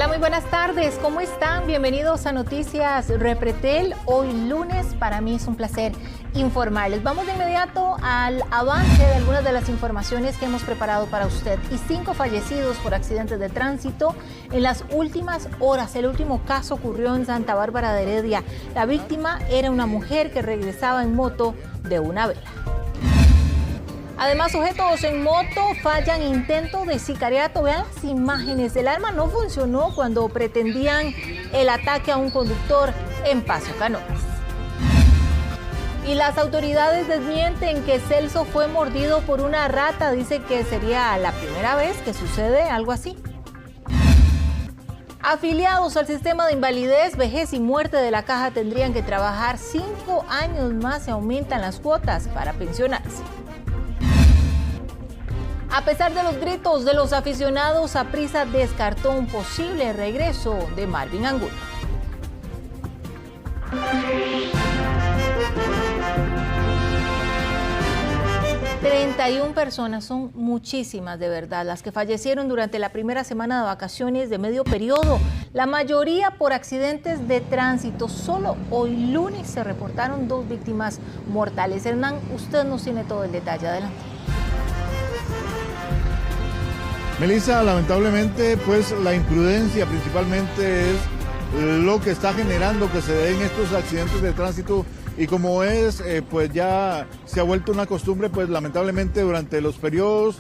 Hola, muy buenas tardes. ¿Cómo están? Bienvenidos a Noticias Repretel. Hoy lunes, para mí es un placer informarles. Vamos de inmediato al avance de algunas de las informaciones que hemos preparado para usted. 5 fallecidos por accidentes de tránsito en las últimas horas. El último caso ocurrió en Santa Bárbara de Heredia. La víctima era una mujer que regresaba en moto de una vela. Además, sujetos en moto fallan intento de sicariato. Vean las imágenes. El arma no funcionó cuando pretendían el ataque a un conductor en Paso Canoas. Y las autoridades desmienten que Celso fue mordido por una rata. Dice que sería la primera vez que sucede algo así. Afiliados al sistema de invalidez, vejez y muerte de la Caja tendrían que trabajar 5 años más. Se aumentan las cuotas para pensionarse. A pesar de los gritos de los aficionados, Saprissa descartó un posible regreso de Marvin Angulo. 31 personas, son muchísimas de verdad, las que fallecieron durante la primera semana de vacaciones de medio periodo, la mayoría por accidentes de tránsito. Solo hoy lunes se reportaron 2 víctimas mortales. Hernán, usted nos tiene todo el detalle. Adelante. Melissa, lamentablemente, pues la imprudencia principalmente es lo que está generando que se den estos accidentes de tránsito, y como es, pues ya se ha vuelto una costumbre, pues lamentablemente durante los periodos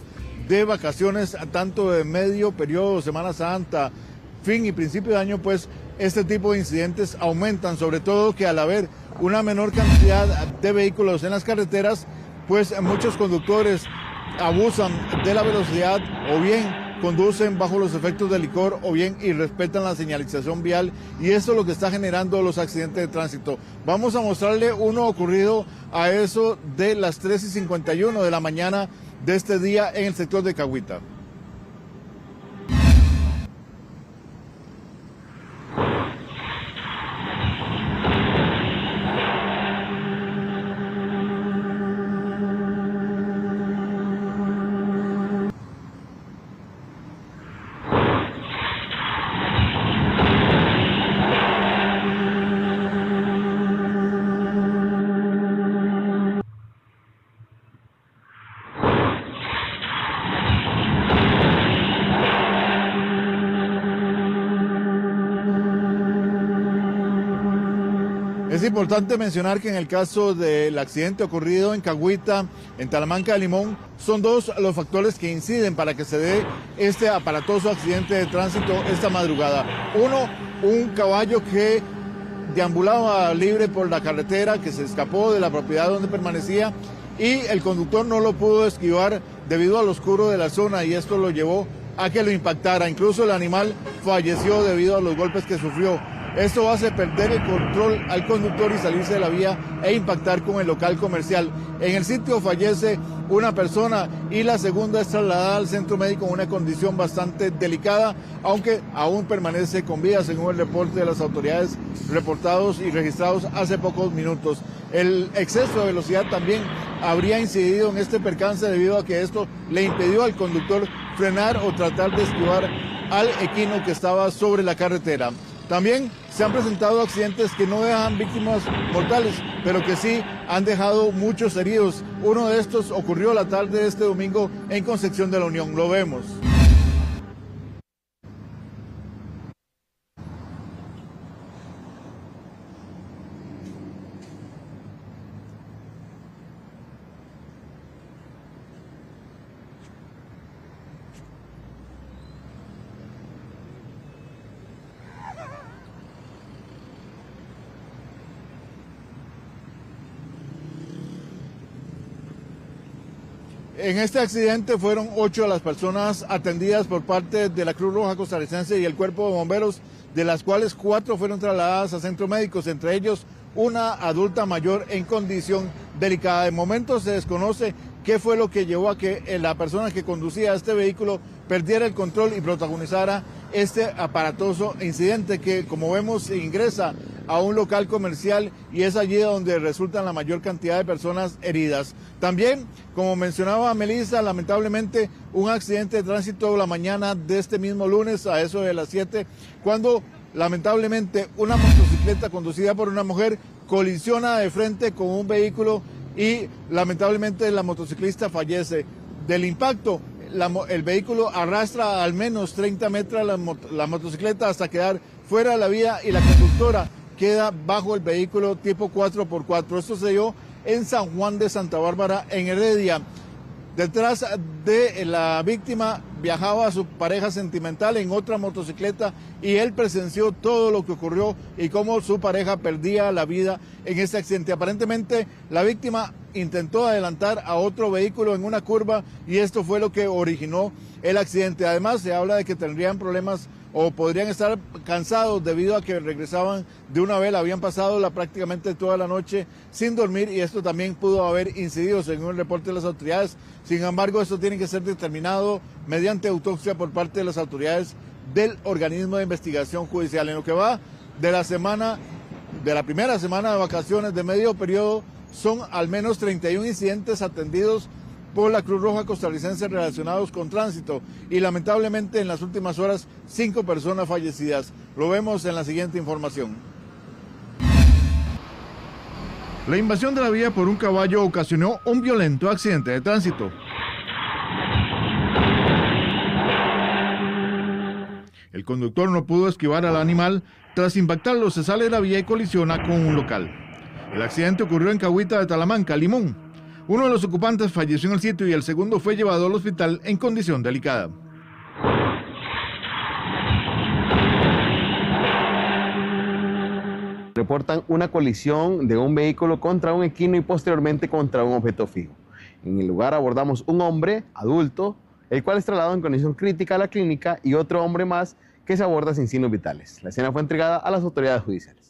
de vacaciones, tanto de medio periodo, Semana Santa, fin y principio de año, pues este tipo de incidentes aumentan, sobre todo que al haber una menor cantidad de vehículos en las carreteras, pues muchos conductores abusan de la velocidad o bien conducen bajo los efectos del licor o bien irrespetan la señalización vial, y eso es lo que está generando los accidentes de tránsito. Vamos a mostrarle uno ocurrido a eso de las 3:51 de la mañana de este día en el sector de Cahuita. Es importante mencionar que en el caso del accidente ocurrido en Cahuita, en Talamanca de Limón, son 2 los factores que inciden para que se dé este aparatoso accidente de tránsito esta madrugada. Uno, un caballo que deambulaba libre por la carretera, que se escapó de la propiedad donde permanecía, y el conductor no lo pudo esquivar debido al oscuro de la zona, y esto lo llevó a que lo impactara. Incluso el animal falleció debido a los golpes que sufrió. Esto hace perder el control al conductor y salirse de la vía e impactar con el local comercial. En el sitio fallece una persona y la segunda es trasladada al centro médico en una condición bastante delicada, aunque aún permanece con vida, según el reporte de las autoridades reportados y registrados hace pocos minutos. El exceso de velocidad también habría incidido en este percance, debido a que esto le impidió al conductor frenar o tratar de esquivar al equino que estaba sobre la carretera. También se han presentado accidentes que no dejan víctimas mortales, pero que sí han dejado muchos heridos. Uno de estos ocurrió la tarde de este domingo en Concepción de la Unión. Lo vemos. En este accidente fueron 8 las personas atendidas por parte de la Cruz Roja Costarricense y el Cuerpo de Bomberos, de las cuales 4 fueron trasladadas a centros médicos, entre ellos una adulta mayor en condición delicada. De momento se desconoce qué fue lo que llevó a que la persona que conducía este vehículo perdiera el control y protagonizara este aparatoso incidente que, como vemos, ingresa a un local comercial y es allí donde resultan la mayor cantidad de personas heridas. También, como mencionaba Melissa, lamentablemente un accidente de tránsito la mañana de este mismo lunes a eso de las 7, cuando lamentablemente una motocicleta conducida por una mujer colisiona de frente con un vehículo y lamentablemente la motociclista fallece. Del impacto, el vehículo arrastra al menos 30 metros la motocicleta hasta quedar fuera de la vía y la conductora queda bajo el vehículo tipo 4x4. Esto se dio en San Juan de Santa Bárbara, en Heredia. Detrás de la víctima viajaba su pareja sentimental en otra motocicleta y él presenció todo lo que ocurrió y cómo su pareja perdía la vida en este accidente. Aparentemente la víctima intentó adelantar a otro vehículo en una curva y esto fue lo que originó el accidente. Además se habla de que tendrían problemas o podrían estar cansados debido a que regresaban de una vela, habían pasado prácticamente toda la noche sin dormir y esto también pudo haber incidido según el reporte de las autoridades. Sin embargo, esto tiene que ser determinado mediante autopsia por parte de las autoridades del organismo de investigación judicial. En lo que va de la primera semana de vacaciones de medio periodo, son al menos 31 incidentes atendidos por la Cruz Roja costarricense relacionados con tránsito y lamentablemente en las últimas horas 5 personas fallecidas. Lo vemos en la siguiente información. La invasión de la vía por un caballo ocasionó un violento accidente de tránsito. El conductor no pudo esquivar al animal, tras impactarlo se sale de la vía y colisiona con un local. El accidente ocurrió en Cahuita de Talamanca, Limón. Uno de los ocupantes falleció en el sitio y el segundo fue llevado al hospital en condición delicada. Reportan una colisión de un vehículo contra un equino y posteriormente contra un objeto fijo. En el lugar abordamos un hombre adulto, el cual es trasladado en condición crítica a la clínica, y otro hombre más que se aborda sin signos vitales. La escena fue entregada a las autoridades judiciales.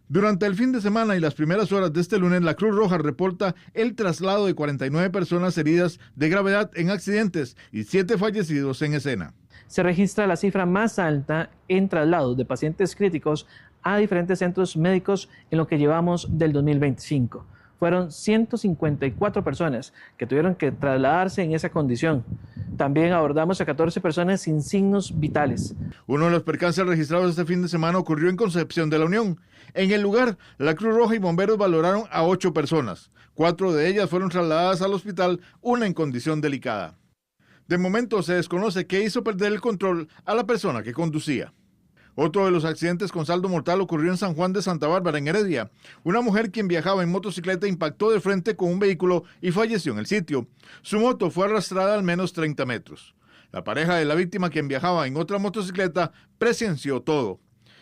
Durante el fin de semana y las primeras horas de este lunes, la Cruz Roja reporta el traslado de 49 personas heridas de gravedad en accidentes y 7 fallecidos en escena. Se registra la cifra más alta en traslados de pacientes críticos a diferentes centros médicos en lo que llevamos del 2025. Fueron 154 personas que tuvieron que trasladarse en esa condición. También abordamos a 14 personas sin signos vitales. Uno de los percances registrados este fin de semana ocurrió en Concepción de la Unión. En el lugar, la Cruz Roja y bomberos valoraron a 8 personas. 4 de ellas fueron trasladadas al hospital, una en condición delicada. De momento se desconoce qué hizo perder el control a la persona que conducía. Otro de los accidentes con saldo mortal ocurrió en San Juan de Santa Bárbara, en Heredia. Una mujer quien viajaba en motocicleta impactó de frente con un vehículo y falleció en el sitio. Su moto fue arrastrada al menos 30 metros. La pareja de la víctima, quien viajaba en otra motocicleta, presenció todo.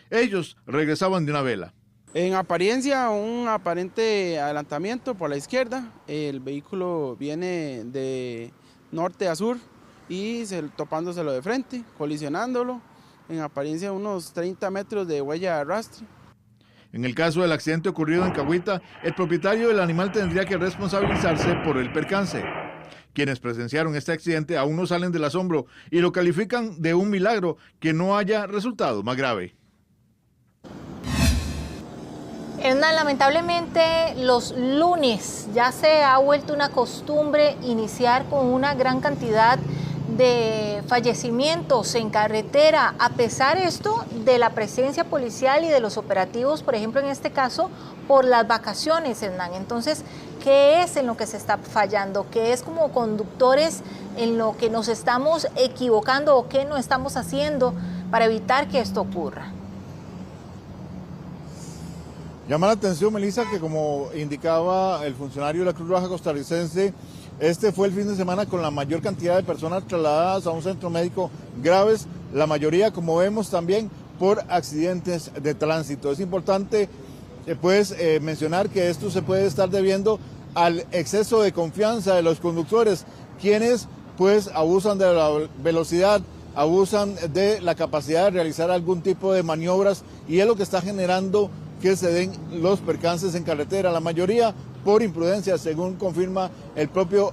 Ellos regresaban de una vela. En apariencia, un aparente adelantamiento por la izquierda. El vehículo viene de norte a sur y topándoselo de frente, colisionándolo. En apariencia unos 30 metros de huella de arrastre. En el caso del accidente ocurrido en Cahuita, el propietario del animal tendría que responsabilizarse por el percance. Quienes presenciaron este accidente aún no salen del asombro y lo califican de un milagro que no haya resultado más grave. Hernán, lamentablemente los lunes ya se ha vuelto una costumbre iniciar con una gran cantidad de fallecimientos en carretera, a pesar esto de la presencia policial y de los operativos, por ejemplo en este caso, por las vacaciones, Hernán. Entonces, ¿qué es en lo que se está fallando? ¿Qué es como conductores en lo que nos estamos equivocando o qué no estamos haciendo para evitar que esto ocurra? Llama la atención, Melissa, que como indicaba el funcionario de la Cruz Roja costarricense, este fue el fin de semana con la mayor cantidad de personas trasladadas a un centro médico graves, la mayoría, como vemos, también por accidentes de tránsito. Es importante mencionar que esto se puede estar debiendo al exceso de confianza de los conductores, quienes pues abusan de la velocidad, abusan de la capacidad de realizar algún tipo de maniobras y es lo que está generando que se den los percances en carretera, la mayoría por imprudencia, según confirma el propio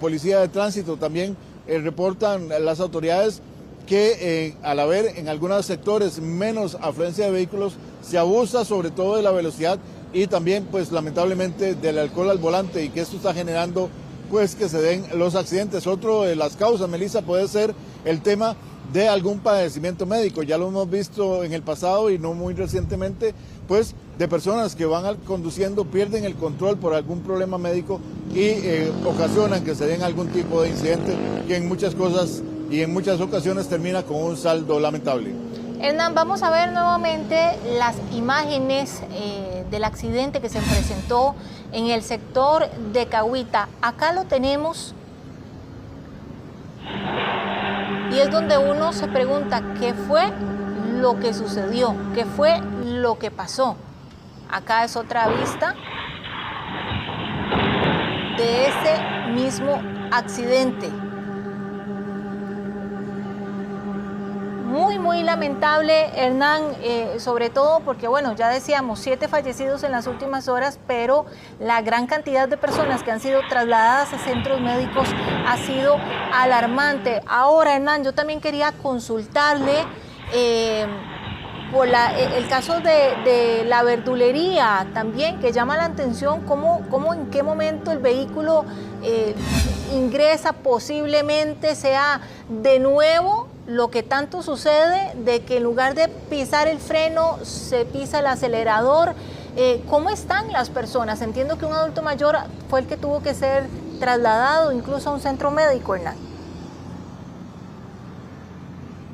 policía de tránsito. También reportan las autoridades que al haber en algunos sectores menos afluencia de vehículos, se abusa sobre todo de la velocidad y también pues lamentablemente del alcohol al volante, y que esto está generando pues que se den los accidentes. Otro de las causas, Melissa, puede ser el tema de algún padecimiento médico. Ya lo hemos visto en el pasado y no muy recientemente, pues de personas que van conduciendo, pierden el control por algún problema médico y ocasionan que se den algún tipo de incidente que en muchas cosas y en muchas ocasiones termina con un saldo lamentable. Hernán, vamos a ver nuevamente las imágenes del accidente que se presentó en el sector de Cahuita. Acá lo tenemos y es donde uno se pregunta qué fue lo que sucedió, qué fue lo que pasó. Acá es otra vista de ese mismo accidente. Muy lamentable, Hernán, sobre todo porque, bueno, ya decíamos, 7 fallecidos en las últimas horas, pero la gran cantidad de personas que han sido trasladadas a centros médicos ha sido alarmante. Ahora, Hernán, yo también quería consultarle por el caso de la verdulería también, que llama la atención, cómo en qué momento el vehículo ingresa, posiblemente sea de nuevo lo que tanto sucede, de que en lugar de pisar el freno, se pisa el acelerador. ¿Cómo están las personas? Entiendo que un adulto mayor fue el que tuvo que ser trasladado incluso a un centro médico, Hernán.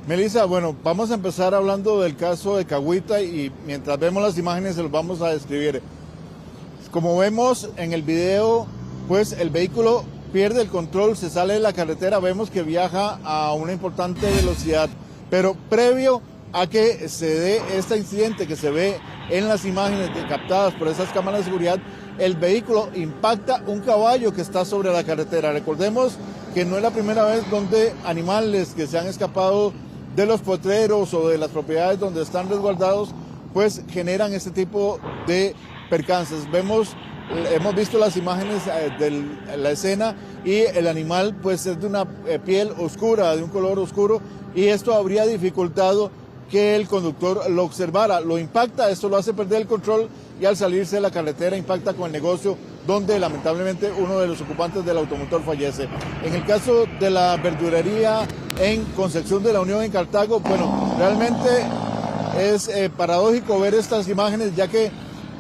Melissa, bueno, vamos a empezar hablando del caso de Cahuita y mientras vemos las imágenes se los vamos a describir. Como vemos en el video, pues el vehículo pierde el control, se sale de la carretera, vemos que viaja a una importante velocidad, pero previo a que se dé este incidente que se ve en las imágenes captadas por esas cámaras de seguridad, el vehículo impacta un caballo que está sobre la carretera. Recordemos que no es la primera vez donde animales que se han escapado de los potreros o de las propiedades donde están resguardados, pues generan este tipo de percances. Hemos visto las imágenes de la escena y el animal pues es de una piel oscura, de un color oscuro, y esto habría dificultado que el conductor lo observara. Lo impacta, esto lo hace perder el control y al salirse de la carretera impacta con el negocio donde lamentablemente uno de los ocupantes del automotor fallece. En el caso de la verdulería en Concepción de la Unión en Cartago, bueno, realmente es paradójico ver estas imágenes, ya que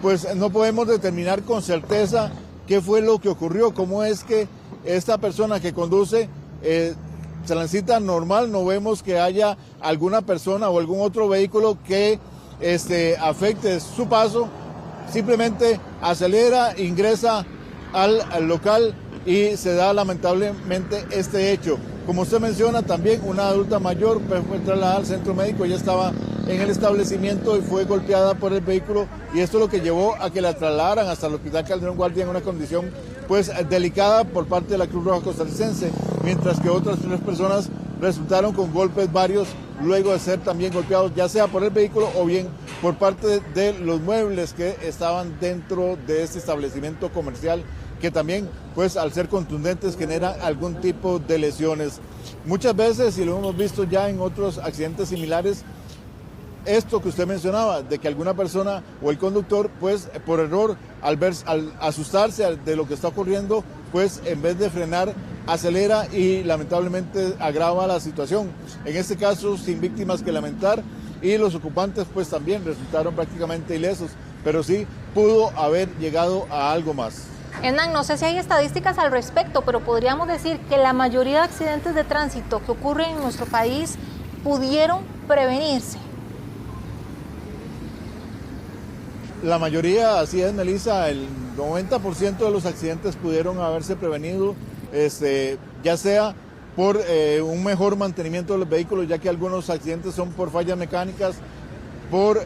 pues no podemos determinar con certeza qué fue lo que ocurrió, cómo es que esta persona que conduce se transita normal, no vemos que haya alguna persona o algún otro vehículo que afecte su paso, simplemente acelera, ingresa al local y se da lamentablemente este hecho. Como usted menciona, también una adulta mayor fue trasladada al centro médico, ella estaba en el establecimiento y fue golpeada por el vehículo, y esto es lo que llevó a que la trasladaran hasta el Hospital Calderón Guardia en una condición pues delicada por parte de la Cruz Roja Costarricense, mientras que otras 3 personas resultaron con golpes varios luego de ser también golpeados, ya sea por el vehículo o bien por parte de los muebles que estaban dentro de este establecimiento comercial, que también pues al ser contundentes generan algún tipo de lesiones. Muchas veces, y lo hemos visto ya en otros accidentes similares, esto que usted mencionaba, de que alguna persona o el conductor, pues por error, al asustarse de lo que está ocurriendo, pues en vez de frenar, acelera y lamentablemente agrava la situación. En este caso, sin víctimas que lamentar, y los ocupantes pues también resultaron prácticamente ilesos, pero sí pudo haber llegado a algo más. Hernán, no sé si hay estadísticas al respecto, pero podríamos decir que la mayoría de accidentes de tránsito que ocurren en nuestro país pudieron prevenirse. La mayoría, así es, Melissa, el 90% de los accidentes pudieron haberse prevenido, ya sea por un mejor mantenimiento de los vehículos, ya que algunos accidentes son por fallas mecánicas, por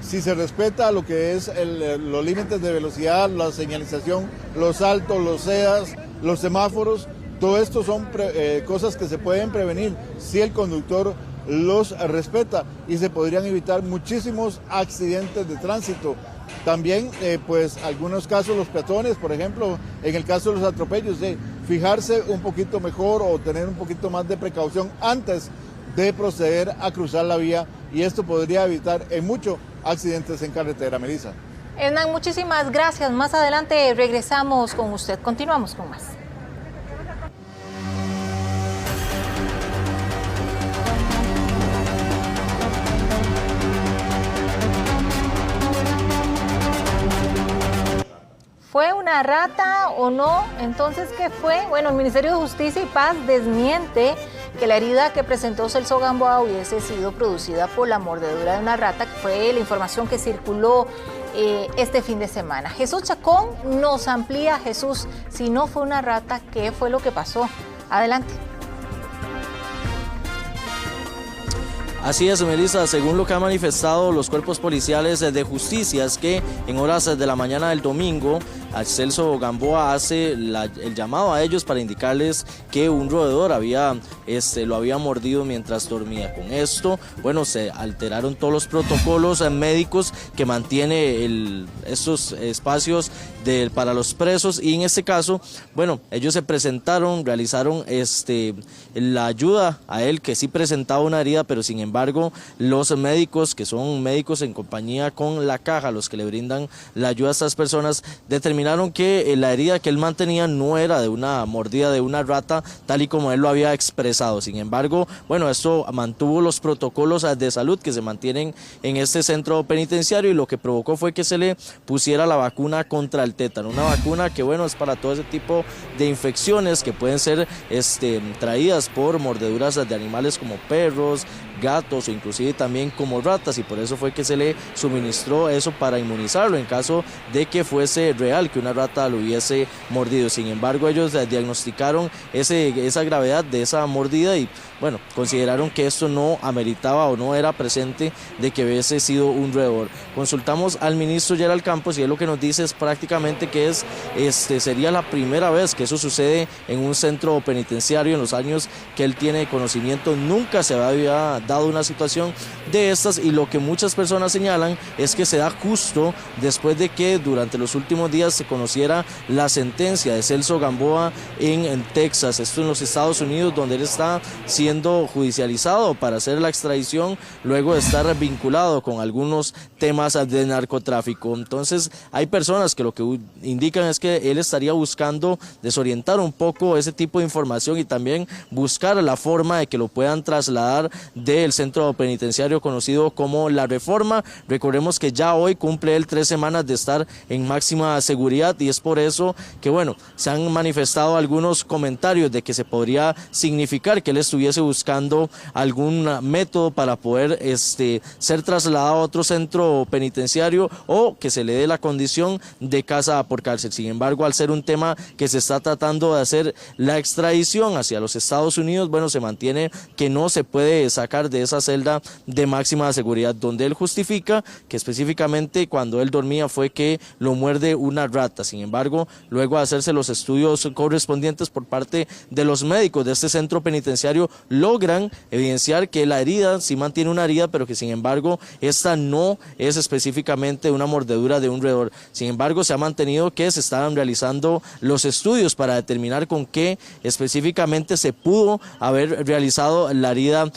si se respeta lo que es los límites de velocidad, la señalización, los saltos, los SEAS, los semáforos, todo esto son cosas que se pueden prevenir si el conductor los respeta, y se podrían evitar muchísimos accidentes de tránsito. También, pues, algunos casos, los peatones, por ejemplo, en el caso de los atropellos, de fijarse un poquito mejor o tener un poquito más de precaución antes de proceder a cruzar la vía y esto podría evitar en mucho accidentes en carretera. Melissa. Hernán, muchísimas gracias. Más adelante regresamos con usted. Continuamos con más. ¿Fue una rata o no? Entonces, ¿qué fue? Bueno, el Ministerio de Justicia y Paz desmiente que la herida que presentó Celso Gamboa hubiese sido producida por la mordedura de una rata, que fue la información que circuló este fin de semana. Jesús Chacón nos amplía. Jesús, si no fue una rata, ¿qué fue lo que pasó? Adelante. Así es, Melissa, según lo que han manifestado los cuerpos policiales de justicia, es que en horas de la mañana del domingo, Celso Gamboa hace el llamado a ellos para indicarles que un roedor lo había mordido mientras dormía. Con esto, bueno, se alteraron todos los protocolos médicos que mantiene estos espacios para los presos, y en este caso, bueno, ellos se presentaron, realizaron la ayuda a él, que sí presentaba una herida, pero sin embargo los médicos, que son médicos en compañía con la caja, los que le brindan la ayuda a estas personas, determinaron que la herida que él mantenía no era de una mordida de una rata, tal y como él lo había expresado. Sin embargo, bueno, esto mantuvo los protocolos de salud que se mantienen en este centro penitenciario, y lo que provocó fue que se le pusiera la vacuna contra el tétano, una vacuna que, bueno, es para todo ese tipo de infecciones que pueden ser traídas por mordeduras de animales como perros, gatos o inclusive también como ratas, y por eso fue que se le suministró eso para inmunizarlo en caso de que fuese real que una rata lo hubiese mordido. Sin embargo, ellos diagnosticaron esa gravedad de esa mordida y, bueno, consideraron que esto no ameritaba o no era presente de que hubiese sido un roedor. Consultamos al ministro Gerald Campos y él lo que nos dice es prácticamente que sería la primera vez que eso sucede en un centro penitenciario. En los años que él tiene conocimiento nunca se había dado una situación de estas, y lo que muchas personas señalan es que se da justo después de que durante los últimos días se conociera la sentencia de Celso Gamboa en Texas, esto en los Estados Unidos, donde él está siendo judicializado para hacer la extradición luego de estar vinculado con algunos temas de narcotráfico. Entonces hay personas que lo que indican es que él estaría buscando desorientar un poco ese tipo de información y también buscar la forma de que lo puedan trasladar del centro penitenciario conocido como La Reforma. Recordemos que ya hoy cumple él 3 semanas de estar en máxima seguridad, y es por eso que, bueno, se han manifestado algunos comentarios de que se podría significar que él estuviese buscando algún método para poder ser trasladado a otro centro penitenciario o que se le dé la condición de casa por cárcel. Sin embargo, al ser un tema que se está tratando de hacer la extradición hacia los Estados Unidos, bueno, se mantiene que no se puede sacar de esa celda de máxima seguridad, donde él justifica que específicamente cuando él dormía fue que lo muerde una rata. Sin embargo, luego de hacerse los estudios correspondientes por parte de los médicos de este centro penitenciario, logran evidenciar que la herida sí mantiene una herida, pero que sin embargo esta no es específicamente una mordedura de un roedor. Sin embargo, se ha mantenido que se estaban realizando los estudios para determinar con qué específicamente se pudo haber realizado la herida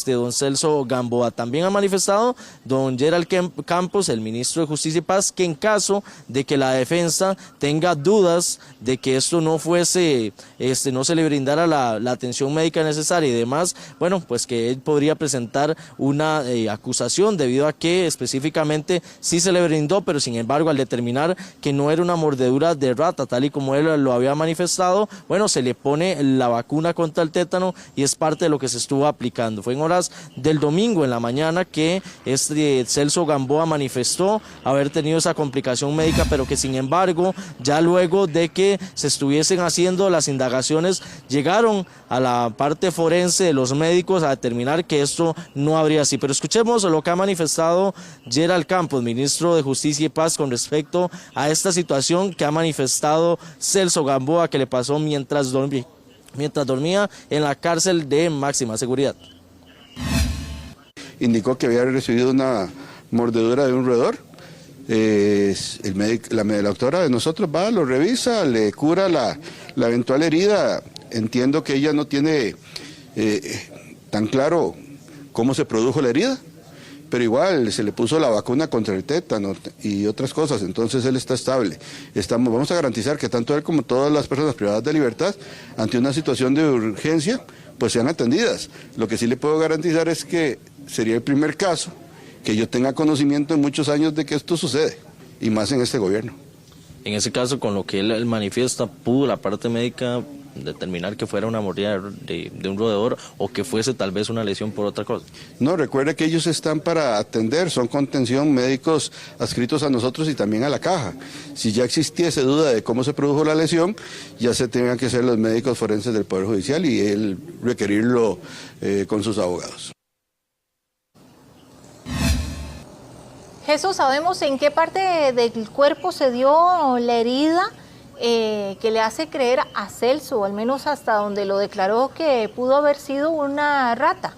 don Celso Gamboa. También ha manifestado don Gerald Campos, el ministro de Justicia y Paz, que en caso de que la defensa tenga dudas de que esto no fuese, no se le brindara la atención médica necesaria y demás, bueno, pues que él podría presentar una acusación debido a que específicamente sí se le brindó, pero sin embargo al determinar que no era una mordedura de rata, tal y como él lo había manifestado, bueno, se le pone la vacuna contra el tétano y es parte de lo que se estuvo aplicando. Fue en horas del domingo en la mañana que Celso Gamboa manifestó haber tenido esa complicación médica, pero que sin embargo ya luego de que se estuviesen haciendo las indagaciones llegaron a la parte forense de los médicos a determinar que esto no habría así. Pero escuchemos lo que ha manifestado Gerald Campos, ministro de Justicia y Paz, con respecto a esta situación que ha manifestado Celso Gamboa que le pasó mientras dormía en la cárcel de máxima seguridad. Indicó que había recibido una mordedura de un roedor. La doctora de nosotros va, lo revisa, le cura la eventual herida. Entiendo que ella no tiene tan claro cómo se produjo la herida, pero igual se le puso la vacuna contra el tétano y otras cosas, entonces él está estable. Vamos a garantizar que tanto él como todas las personas privadas de libertad, ante una situación de urgencia, pues sean atendidas. Lo que sí le puedo garantizar es que sería el primer caso que yo tenga conocimiento en muchos años de que esto sucede, y más en este gobierno. En ese caso, con lo que él manifiesta, ¿pudo la parte médica determinar que fuera una mordida de un roedor o que fuese tal vez una lesión por otra cosa? No, recuerde que ellos están para atender, son contención médicos adscritos a nosotros y también a la caja. Si ya existiese duda de cómo se produjo la lesión, ya se tenían que ser los médicos forenses del Poder Judicial y él requerirlo con sus abogados. Jesús, ¿sabemos en qué parte del cuerpo se dio la herida que le hace creer a Celso, al menos hasta donde lo declaró, que pudo haber sido una rata?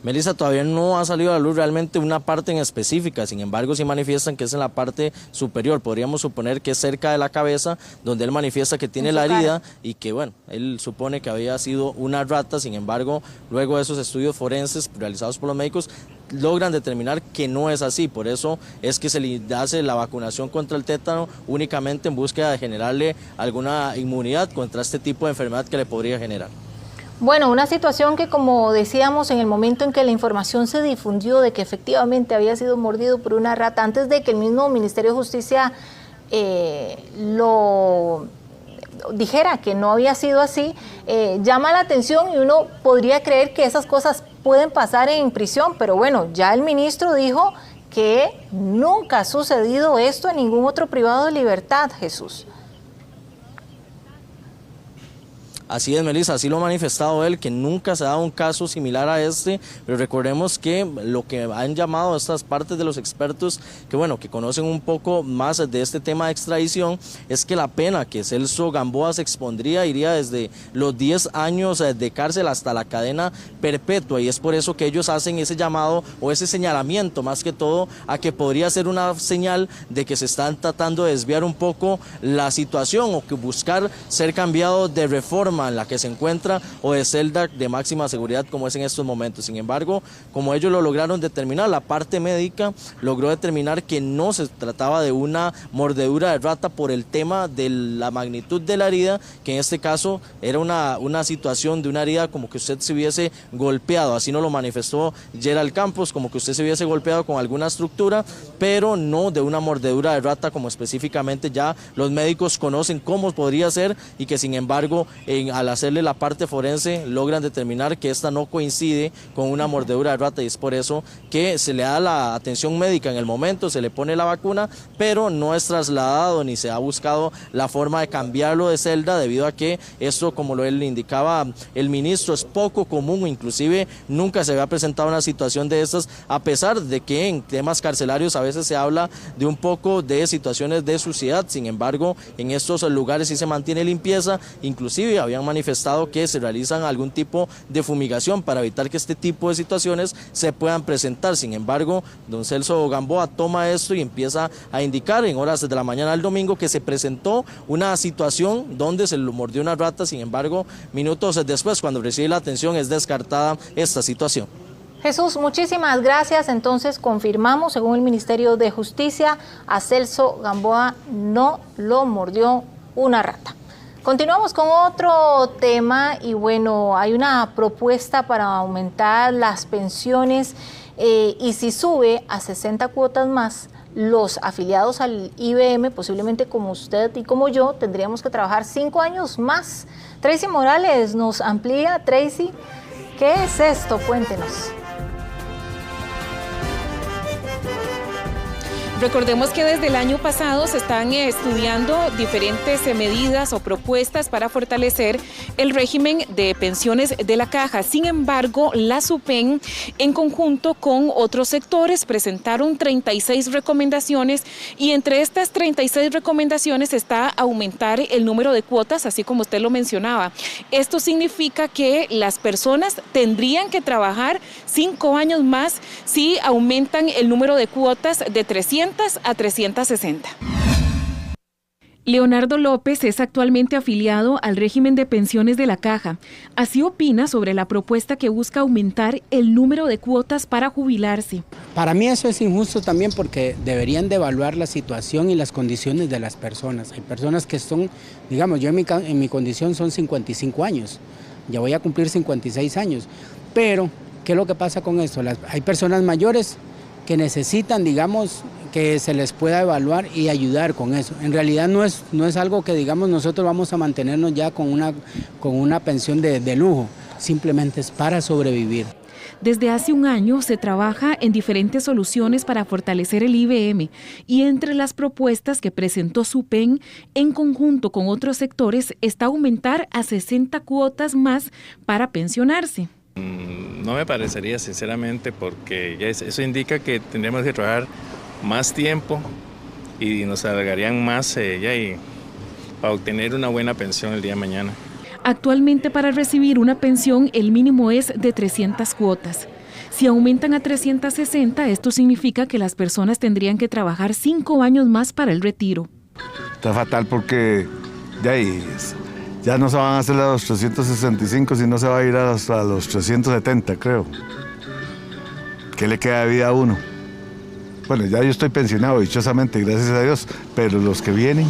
Melissa, todavía no ha salido a la luz realmente una parte en específica, sin embargo sí manifiestan que es en la parte superior, podríamos suponer que es cerca de la cabeza, donde él manifiesta que tiene la herida y que bueno, él supone que había sido una rata, sin embargo luego de esos estudios forenses realizados por los médicos logran determinar que no es así, por eso es que se le hace la vacunación contra el tétano únicamente en búsqueda de generarle alguna inmunidad contra este tipo de enfermedad que le podría generar. Bueno, una situación que, como decíamos, en el momento en que la información se difundió de que efectivamente había sido mordido por una rata, antes de que el mismo Ministerio de Justicia lo dijera que no había sido así, llama la atención y uno podría creer que esas cosas pueden pasar en prisión, pero bueno, ya el ministro dijo que nunca ha sucedido esto en ningún otro privado de libertad, Jesús. Así es, Melissa, así lo ha manifestado él, que nunca se ha dado un caso similar a este, pero recordemos que lo que han llamado estas partes de los expertos, que bueno, que conocen un poco más de este tema de extradición, es que la pena que Celso Gamboa se expondría iría desde los 10 años de cárcel hasta la cadena perpetua, y es por eso que ellos hacen ese llamado o ese señalamiento, más que todo, a que podría ser una señal de que se están tratando de desviar un poco la situación o que buscar ser cambiado de reforma en la que se encuentra o de celda de máxima seguridad como es en estos momentos. Sin embargo, como ellos lo lograron determinar, la parte médica logró determinar que no se trataba de una mordedura de rata por el tema de la magnitud de la herida, que en este caso era una situación de una herida como que usted se hubiese golpeado, así nos lo manifestó Gerald Campos, como que usted se hubiese golpeado con alguna estructura, pero no de una mordedura de rata como específicamente ya los médicos conocen cómo podría ser, y que sin embargo al hacerle la parte forense logran determinar que esta no coincide con una mordedura de rata, y es por eso que se le da la atención médica en el momento, se le pone la vacuna, pero no es trasladado ni se ha buscado la forma de cambiarlo de celda, debido a que esto, como él le indicaba el ministro, es poco común, inclusive nunca se había presentado una situación de estas, a pesar de que en temas carcelarios a veces se habla de un poco de situaciones de suciedad. Sin embargo, en estos lugares sí se mantiene limpieza, inclusive habían manifestado que se realizan algún tipo de fumigación para evitar que este tipo de situaciones se puedan presentar. Sin embargo, don Celso Gamboa toma esto y empieza a indicar en horas de la mañana del domingo que se presentó una situación donde se lo mordió una rata. Sin embargo, minutos después, cuando recibe la atención, es descartada esta situación. Jesús, muchísimas gracias. Entonces confirmamos, según el Ministerio de Justicia, a Celso Gamboa no lo mordió una rata. Continuamos con otro tema y bueno, hay una propuesta para aumentar las pensiones y si sube a 60 cuotas más, los afiliados al IBM, posiblemente como usted y como yo, tendríamos que trabajar 5 años más. Tracy Morales nos amplía. Tracy, ¿qué es esto? Cuéntenos. Recordemos que desde el año pasado se están estudiando diferentes medidas o propuestas para fortalecer el régimen de pensiones de la Caja. Sin embargo, la SUPEN, en conjunto con otros sectores, presentaron 36 recomendaciones y entre estas 36 recomendaciones está aumentar el número de cuotas, así como usted lo mencionaba. Esto significa que las personas tendrían que trabajar 5 años más si aumentan el número de cuotas de 300 a 360. Leonardo López es actualmente afiliado al régimen de pensiones de la Caja. Así opina sobre la propuesta que busca aumentar el número de cuotas para jubilarse. Para mí eso es injusto también porque deberían de evaluar la situación y las condiciones de las personas. Hay personas que son, digamos, yo en mi condición son 55 años, ya voy a cumplir 56 años, pero ¿qué es lo que pasa con esto? Hay personas mayores que necesitan, digamos, que se les pueda evaluar y ayudar con eso. En realidad no es algo que, digamos, nosotros vamos a mantenernos ya con una pensión de lujo, simplemente es para sobrevivir. Desde hace un año se trabaja en diferentes soluciones para fortalecer el IBM y entre las propuestas que presentó SUPEN en conjunto con otros sectores está aumentar a 60 cuotas más para pensionarse. No me parecería sinceramente porque ya eso indica que tendremos que trabajar más tiempo y nos alargarían más y para obtener una buena pensión el día de mañana. Actualmente para recibir una pensión el mínimo es de 300 cuotas. Si aumentan a 360, esto significa que las personas tendrían que trabajar 5 años más para el retiro. Está fatal porque ya no se van a hacer a los 365, sino se va a ir hasta los 370, creo. ¿Qué le queda de vida a uno? Bueno, ya yo estoy pensionado, dichosamente, gracias a Dios, pero los que vienen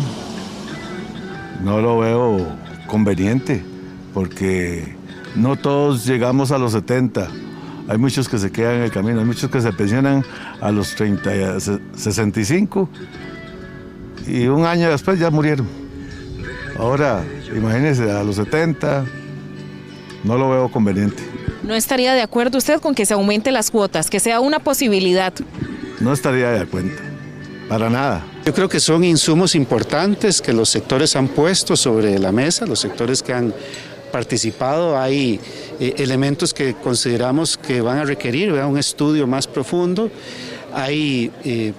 no lo veo conveniente, porque no todos llegamos a los 70. Hay muchos que se quedan en el camino, hay muchos que se pensionan a los 65 y un año después ya murieron. Ahora, imagínense, a los 70 no lo veo conveniente. ¿No estaría de acuerdo usted con que se aumente las cuotas, que sea una posibilidad? No estaría de acuerdo, para nada. Yo creo que son insumos importantes que los sectores han puesto sobre la mesa, los sectores que han participado. Hay elementos que consideramos que van a requerir, ¿verdad?, un estudio más profundo. Hay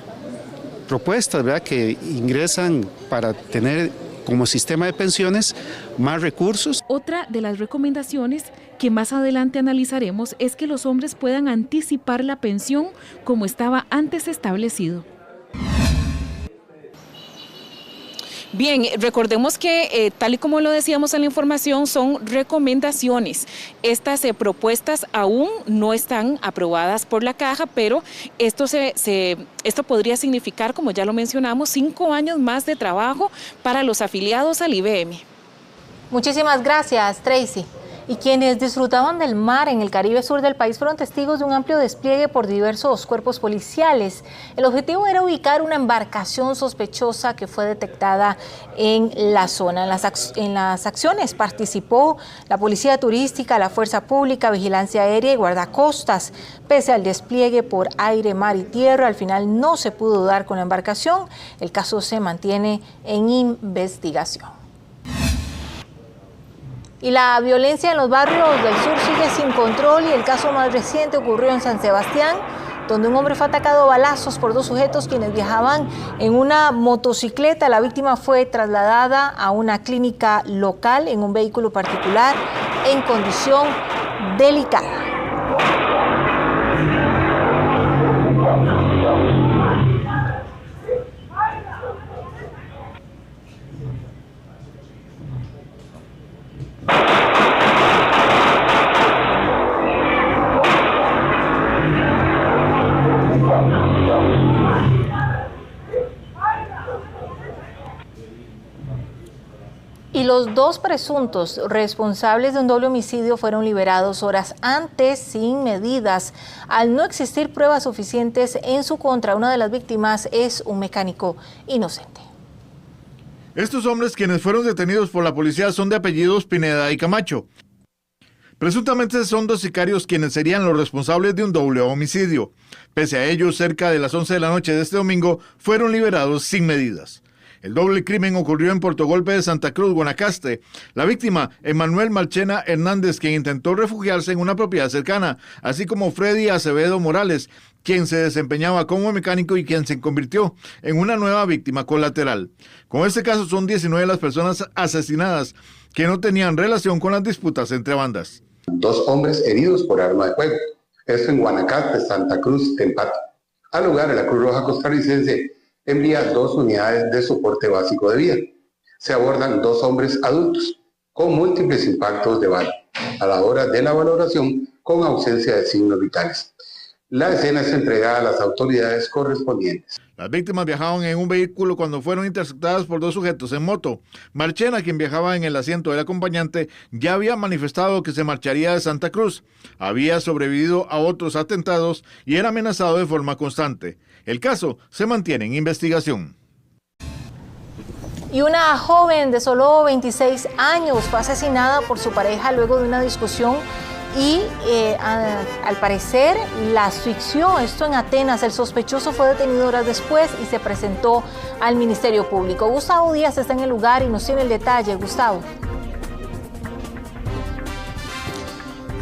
propuestas, ¿verdad?, que ingresan para tener como sistema de pensiones más recursos. Otra de las recomendaciones que más adelante analizaremos es que los hombres puedan anticipar la pensión como estaba antes establecido. Bien, recordemos que tal y como lo decíamos en la información, son recomendaciones. Estas propuestas aún no están aprobadas por la Caja, pero esto podría significar, como ya lo mencionamos, 5 años más de trabajo para los afiliados al IBM. Muchísimas gracias, Tracy. Y quienes disfrutaban del mar en el Caribe sur del país fueron testigos de un amplio despliegue por diversos cuerpos policiales. El objetivo era ubicar una embarcación sospechosa que fue detectada en la zona. En las acciones participó la Policía Turística, la Fuerza Pública, Vigilancia Aérea y Guardacostas. Pese al despliegue por aire, mar y tierra, al final no se pudo dar con la embarcación. El caso se mantiene en investigación. Y la violencia en los barrios del sur sigue sin control y el caso más reciente ocurrió en San Sebastián, donde un hombre fue atacado a balazos por 2 sujetos quienes viajaban en una motocicleta. La víctima fue trasladada a una clínica local en un vehículo particular en condición delicada. Y los 2 presuntos responsables de un doble homicidio fueron liberados horas antes sin medidas. Al no existir pruebas suficientes en su contra, una de las víctimas es un mecánico inocente. Estos hombres, quienes fueron detenidos por la policía, son de apellidos Pineda y Camacho. Presuntamente son 2 sicarios quienes serían los responsables de un doble homicidio. Pese a ello, cerca de las 11 de la noche de este domingo, fueron liberados sin medidas. El doble crimen ocurrió en Portogolpe de Santa Cruz, Guanacaste. La víctima, Emanuel Marchena Hernández, quien intentó refugiarse en una propiedad cercana, así como Freddy Acevedo Morales, quien se desempeñaba como mecánico y quien se convirtió en una nueva víctima colateral. Con este caso son 19 las personas asesinadas que no tenían relación con las disputas entre bandas. 2 hombres heridos por arma de fuego. Esto en Guanacaste, Santa Cruz, Tempata. Al lugar, la Cruz Roja Costarricense envía 2 unidades de soporte básico de vida. Se abordan 2 hombres adultos con múltiples impactos de bala a la hora de la valoración con ausencia de signos vitales. La escena es entregada a las autoridades correspondientes. Las víctimas viajaban en un vehículo cuando fueron interceptadas por 2 sujetos en moto. Marchena, quien viajaba en el asiento del acompañante, ya había manifestado que se marcharía de Santa Cruz. Había sobrevivido a otros atentados y era amenazado de forma constante. El caso se mantiene en investigación. Y una joven de solo 26 años fue asesinada por su pareja luego de una discusión y al parecer la asfixió. Esto en Atenas. El sospechoso fue detenido horas después y se presentó al Ministerio Público. Gustavo Díaz está en el lugar y nos tiene el detalle. Gustavo.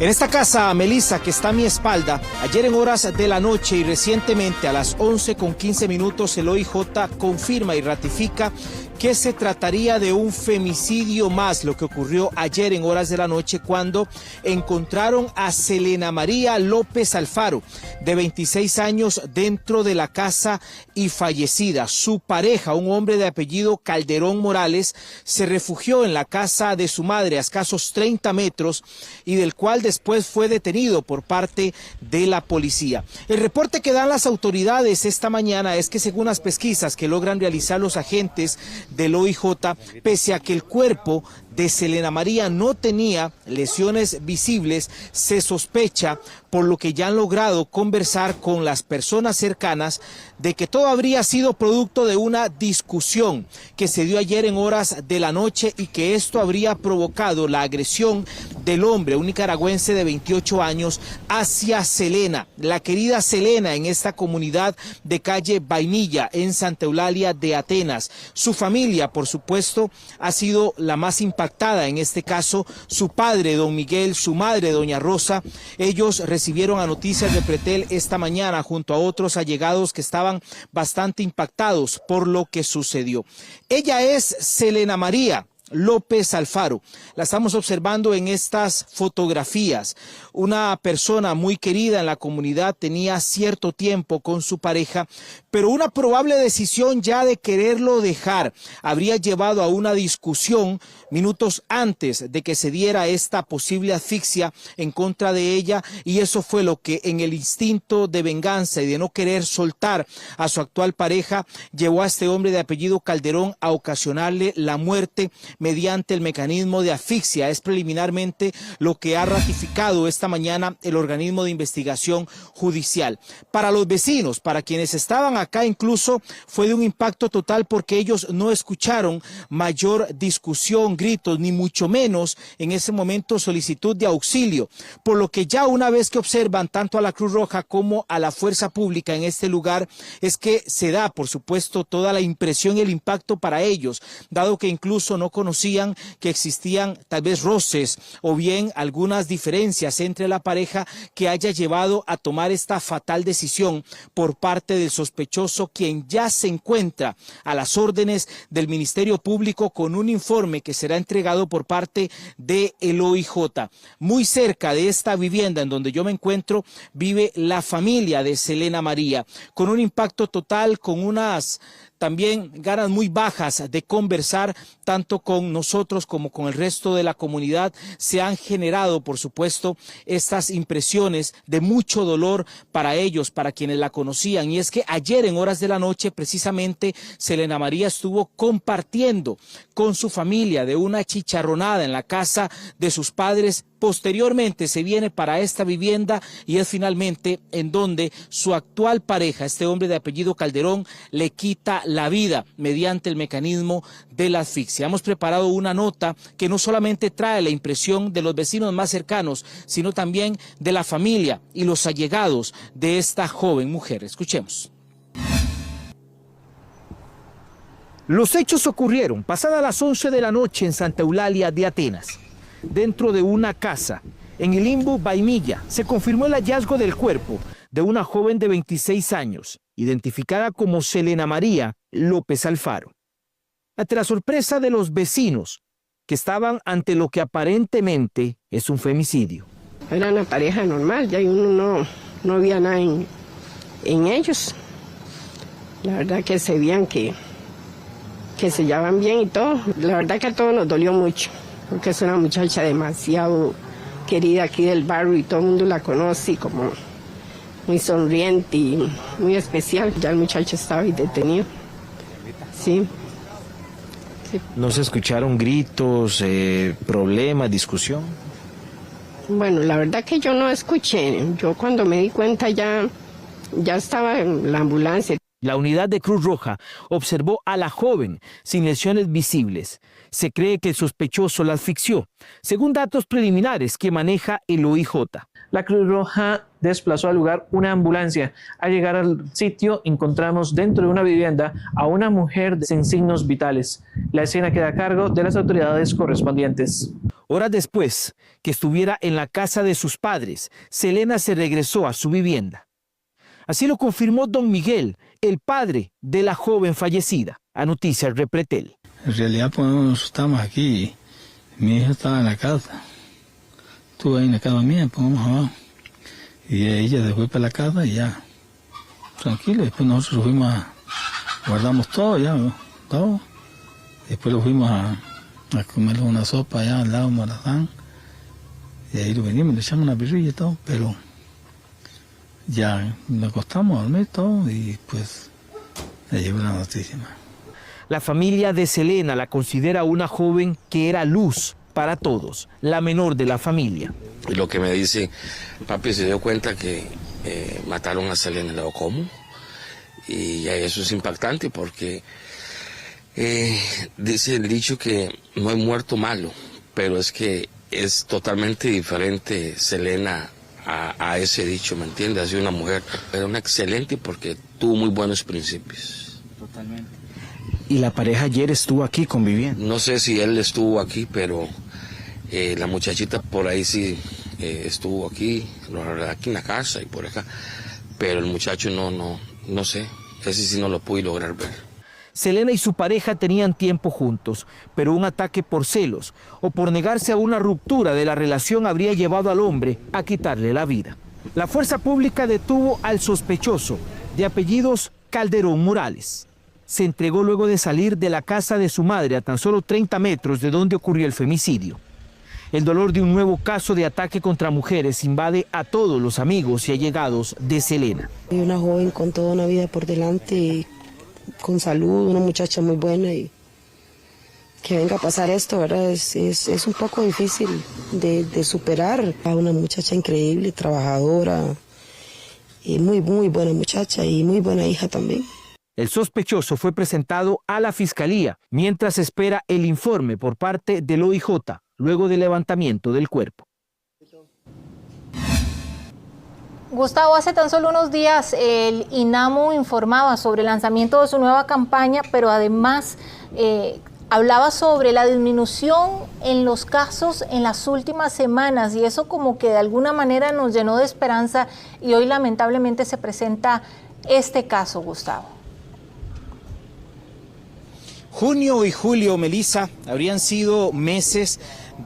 En esta casa, Melissa, que está a mi espalda, ayer en horas de la noche y recientemente a las 11:15 el OIJ confirma y ratifica que se trataría de un femicidio más, lo que ocurrió ayer en horas de la noche cuando encontraron a Selena María López Alfaro, de 26 años, dentro de la casa y fallecida. Su pareja, un hombre de apellido Calderón Morales, se refugió en la casa de su madre a escasos 30 metros y del cual después fue detenido por parte de la policía. El reporte que dan las autoridades esta mañana es que según las pesquisas que logran realizar los agentes del OIJ, pese a que el cuerpo de Selena María no tenía lesiones visibles, se sospecha, por lo que ya han logrado conversar con las personas cercanas, de que todo habría sido producto de una discusión que se dio ayer en horas de la noche y que esto habría provocado la agresión del hombre, un nicaragüense de 28 años, hacia Selena, la querida Selena, en esta comunidad de calle Vainilla, en Santa Eulalia de Atenas. Su familia, por supuesto, ha sido la más impactada en este caso. Su padre, don Miguel, su madre, doña Rosa, ellos recibieron a Noticias Repretel esta mañana junto a otros allegados que estaban bastante impactados por lo que sucedió. Ella es Selena María López Alfaro. La estamos observando en estas fotografías. Una persona muy querida en la comunidad, tenía cierto tiempo con su pareja, pero una probable decisión ya de quererlo dejar habría llevado a una discusión minutos antes de que se diera esta posible asfixia en contra de ella, y eso fue lo que, en el instinto de venganza y de no querer soltar a su actual pareja, llevó a este hombre de apellido Calderón a ocasionarle la muerte mediante el mecanismo de asfixia. Es preliminarmente lo que ha ratificado esta mañana el organismo de investigación judicial. Para los vecinos, para quienes estaban acá, incluso fue de un impacto total, porque ellos no escucharon mayor discusión, gritos, ni mucho menos en ese momento solicitud de auxilio, por lo que ya una vez que observan tanto a la Cruz Roja como a la Fuerza Pública en este lugar, es que se da, por supuesto, toda la impresión y el impacto para ellos, dado que incluso no conocían que existían tal vez roces o bien algunas diferencias entre la pareja que haya llevado a tomar esta fatal decisión por parte del sospechoso, quien ya se encuentra a las órdenes del Ministerio Público con un informe que será entregado por parte del OIJ. Muy cerca de esta vivienda en donde yo me encuentro vive la familia de Selena María, con un impacto total, con unas también ganas muy bajas de conversar tanto con nosotros como con el resto de la comunidad. Se han generado, por supuesto, estas impresiones de mucho dolor para ellos, para quienes la conocían. Y es que ayer en horas de la noche, precisamente, Selena María estuvo compartiendo con su familia de una chicharronada en la casa de sus padres. Posteriormente se viene para esta vivienda y es finalmente en donde su actual pareja, este hombre de apellido Calderón, le quita la vida mediante el mecanismo de la asfixia. Hemos preparado una nota que no solamente trae la impresión de los vecinos más cercanos, sino también de la familia y los allegados de esta joven mujer. Escuchemos. Los hechos ocurrieron pasadas las 11 de la noche en Santa Eulalia de Atenas. Dentro de una casa, en el limbo Vainilla, se confirmó el hallazgo del cuerpo de una joven de 26 años, identificada como Selena María López Alfaro. Ante la sorpresa de los vecinos, que estaban ante lo que aparentemente es un femicidio. Era una pareja normal, ya uno no había nada en ellos. La verdad que se veían que que se llevan bien y todo. La verdad que a todos nos dolió mucho, porque es una muchacha demasiado querida aquí del barrio y todo el mundo la conoce como muy sonriente y muy especial. Ya el muchacho estaba ahí detenido. Sí. ¿No se escucharon gritos, problemas, discusión? Bueno, la verdad que yo no escuché. Yo cuando me di cuenta ya estaba en la ambulancia. La unidad de Cruz Roja observó a la joven sin lesiones visibles. Se cree que el sospechoso la asfixió, según datos preliminares que maneja el OIJ. La Cruz Roja desplazó al lugar una ambulancia. Al llegar al sitio encontramos dentro de una vivienda a una mujer sin signos vitales. La escena queda a cargo de las autoridades correspondientes. Horas después que estuviera en la casa de sus padres, Selena se regresó a su vivienda. Así lo confirmó don Miguel, el padre de la joven fallecida, a Noticias Repretel. En realidad, pues nosotros estamos aquí. Mi hija estaba en la casa. Estuve ahí en la casa mía, pues vamos abajo. Y ella se fue para la casa y ya, tranquilo. Después nosotros fuimos guardamos todo ya, todo. Después lo fuimos a comer una sopa allá al lado de Morazán. Y ahí lo venimos, le echamos una birrilla y todo, pero ya nos acostamos a dormir todo y pues le llegó la noticia. La familia de Selena la considera una joven que era luz para todos, la menor de la familia. Y lo que me dice, papi se dio cuenta que mataron a Selena, le digo, ¿cómo? Y eso es impactante porque dice el dicho que no hay muerto malo, pero es que es totalmente diferente Selena a ese dicho, ¿me entiendes? Ha sido una mujer, era una excelente porque tuvo muy buenos principios. Totalmente. ¿Y la pareja ayer estuvo aquí conviviendo? No sé si él estuvo aquí, pero la muchachita por ahí sí estuvo aquí en la casa y por acá, pero el muchacho no sé, ese sí no lo pude lograr ver. Selena y su pareja tenían tiempo juntos, pero un ataque por celos o por negarse a una ruptura de la relación habría llevado al hombre a quitarle la vida. La fuerza pública detuvo al sospechoso, de apellidos Calderón Morales. Se entregó luego de salir de la casa de su madre a tan solo 30 metros de donde ocurrió el femicidio. El dolor de un nuevo caso de ataque contra mujeres invade a todos los amigos y allegados de Selena. Hay una joven con toda una vida por delante, con salud, una muchacha muy buena y que venga a pasar esto, ¿verdad? Es un poco difícil de superar. A una muchacha increíble, trabajadora, y muy buena muchacha y muy buena hija también. El sospechoso fue presentado a la fiscalía mientras espera el informe por parte del OIJ luego del levantamiento del cuerpo. Gustavo, hace tan solo unos días el INAMU informaba sobre el lanzamiento de su nueva campaña, pero además hablaba sobre la disminución en los casos en las últimas semanas y eso como que de alguna manera nos llenó de esperanza y hoy lamentablemente se presenta este caso, Gustavo. Junio y julio, Melissa, habrían sido meses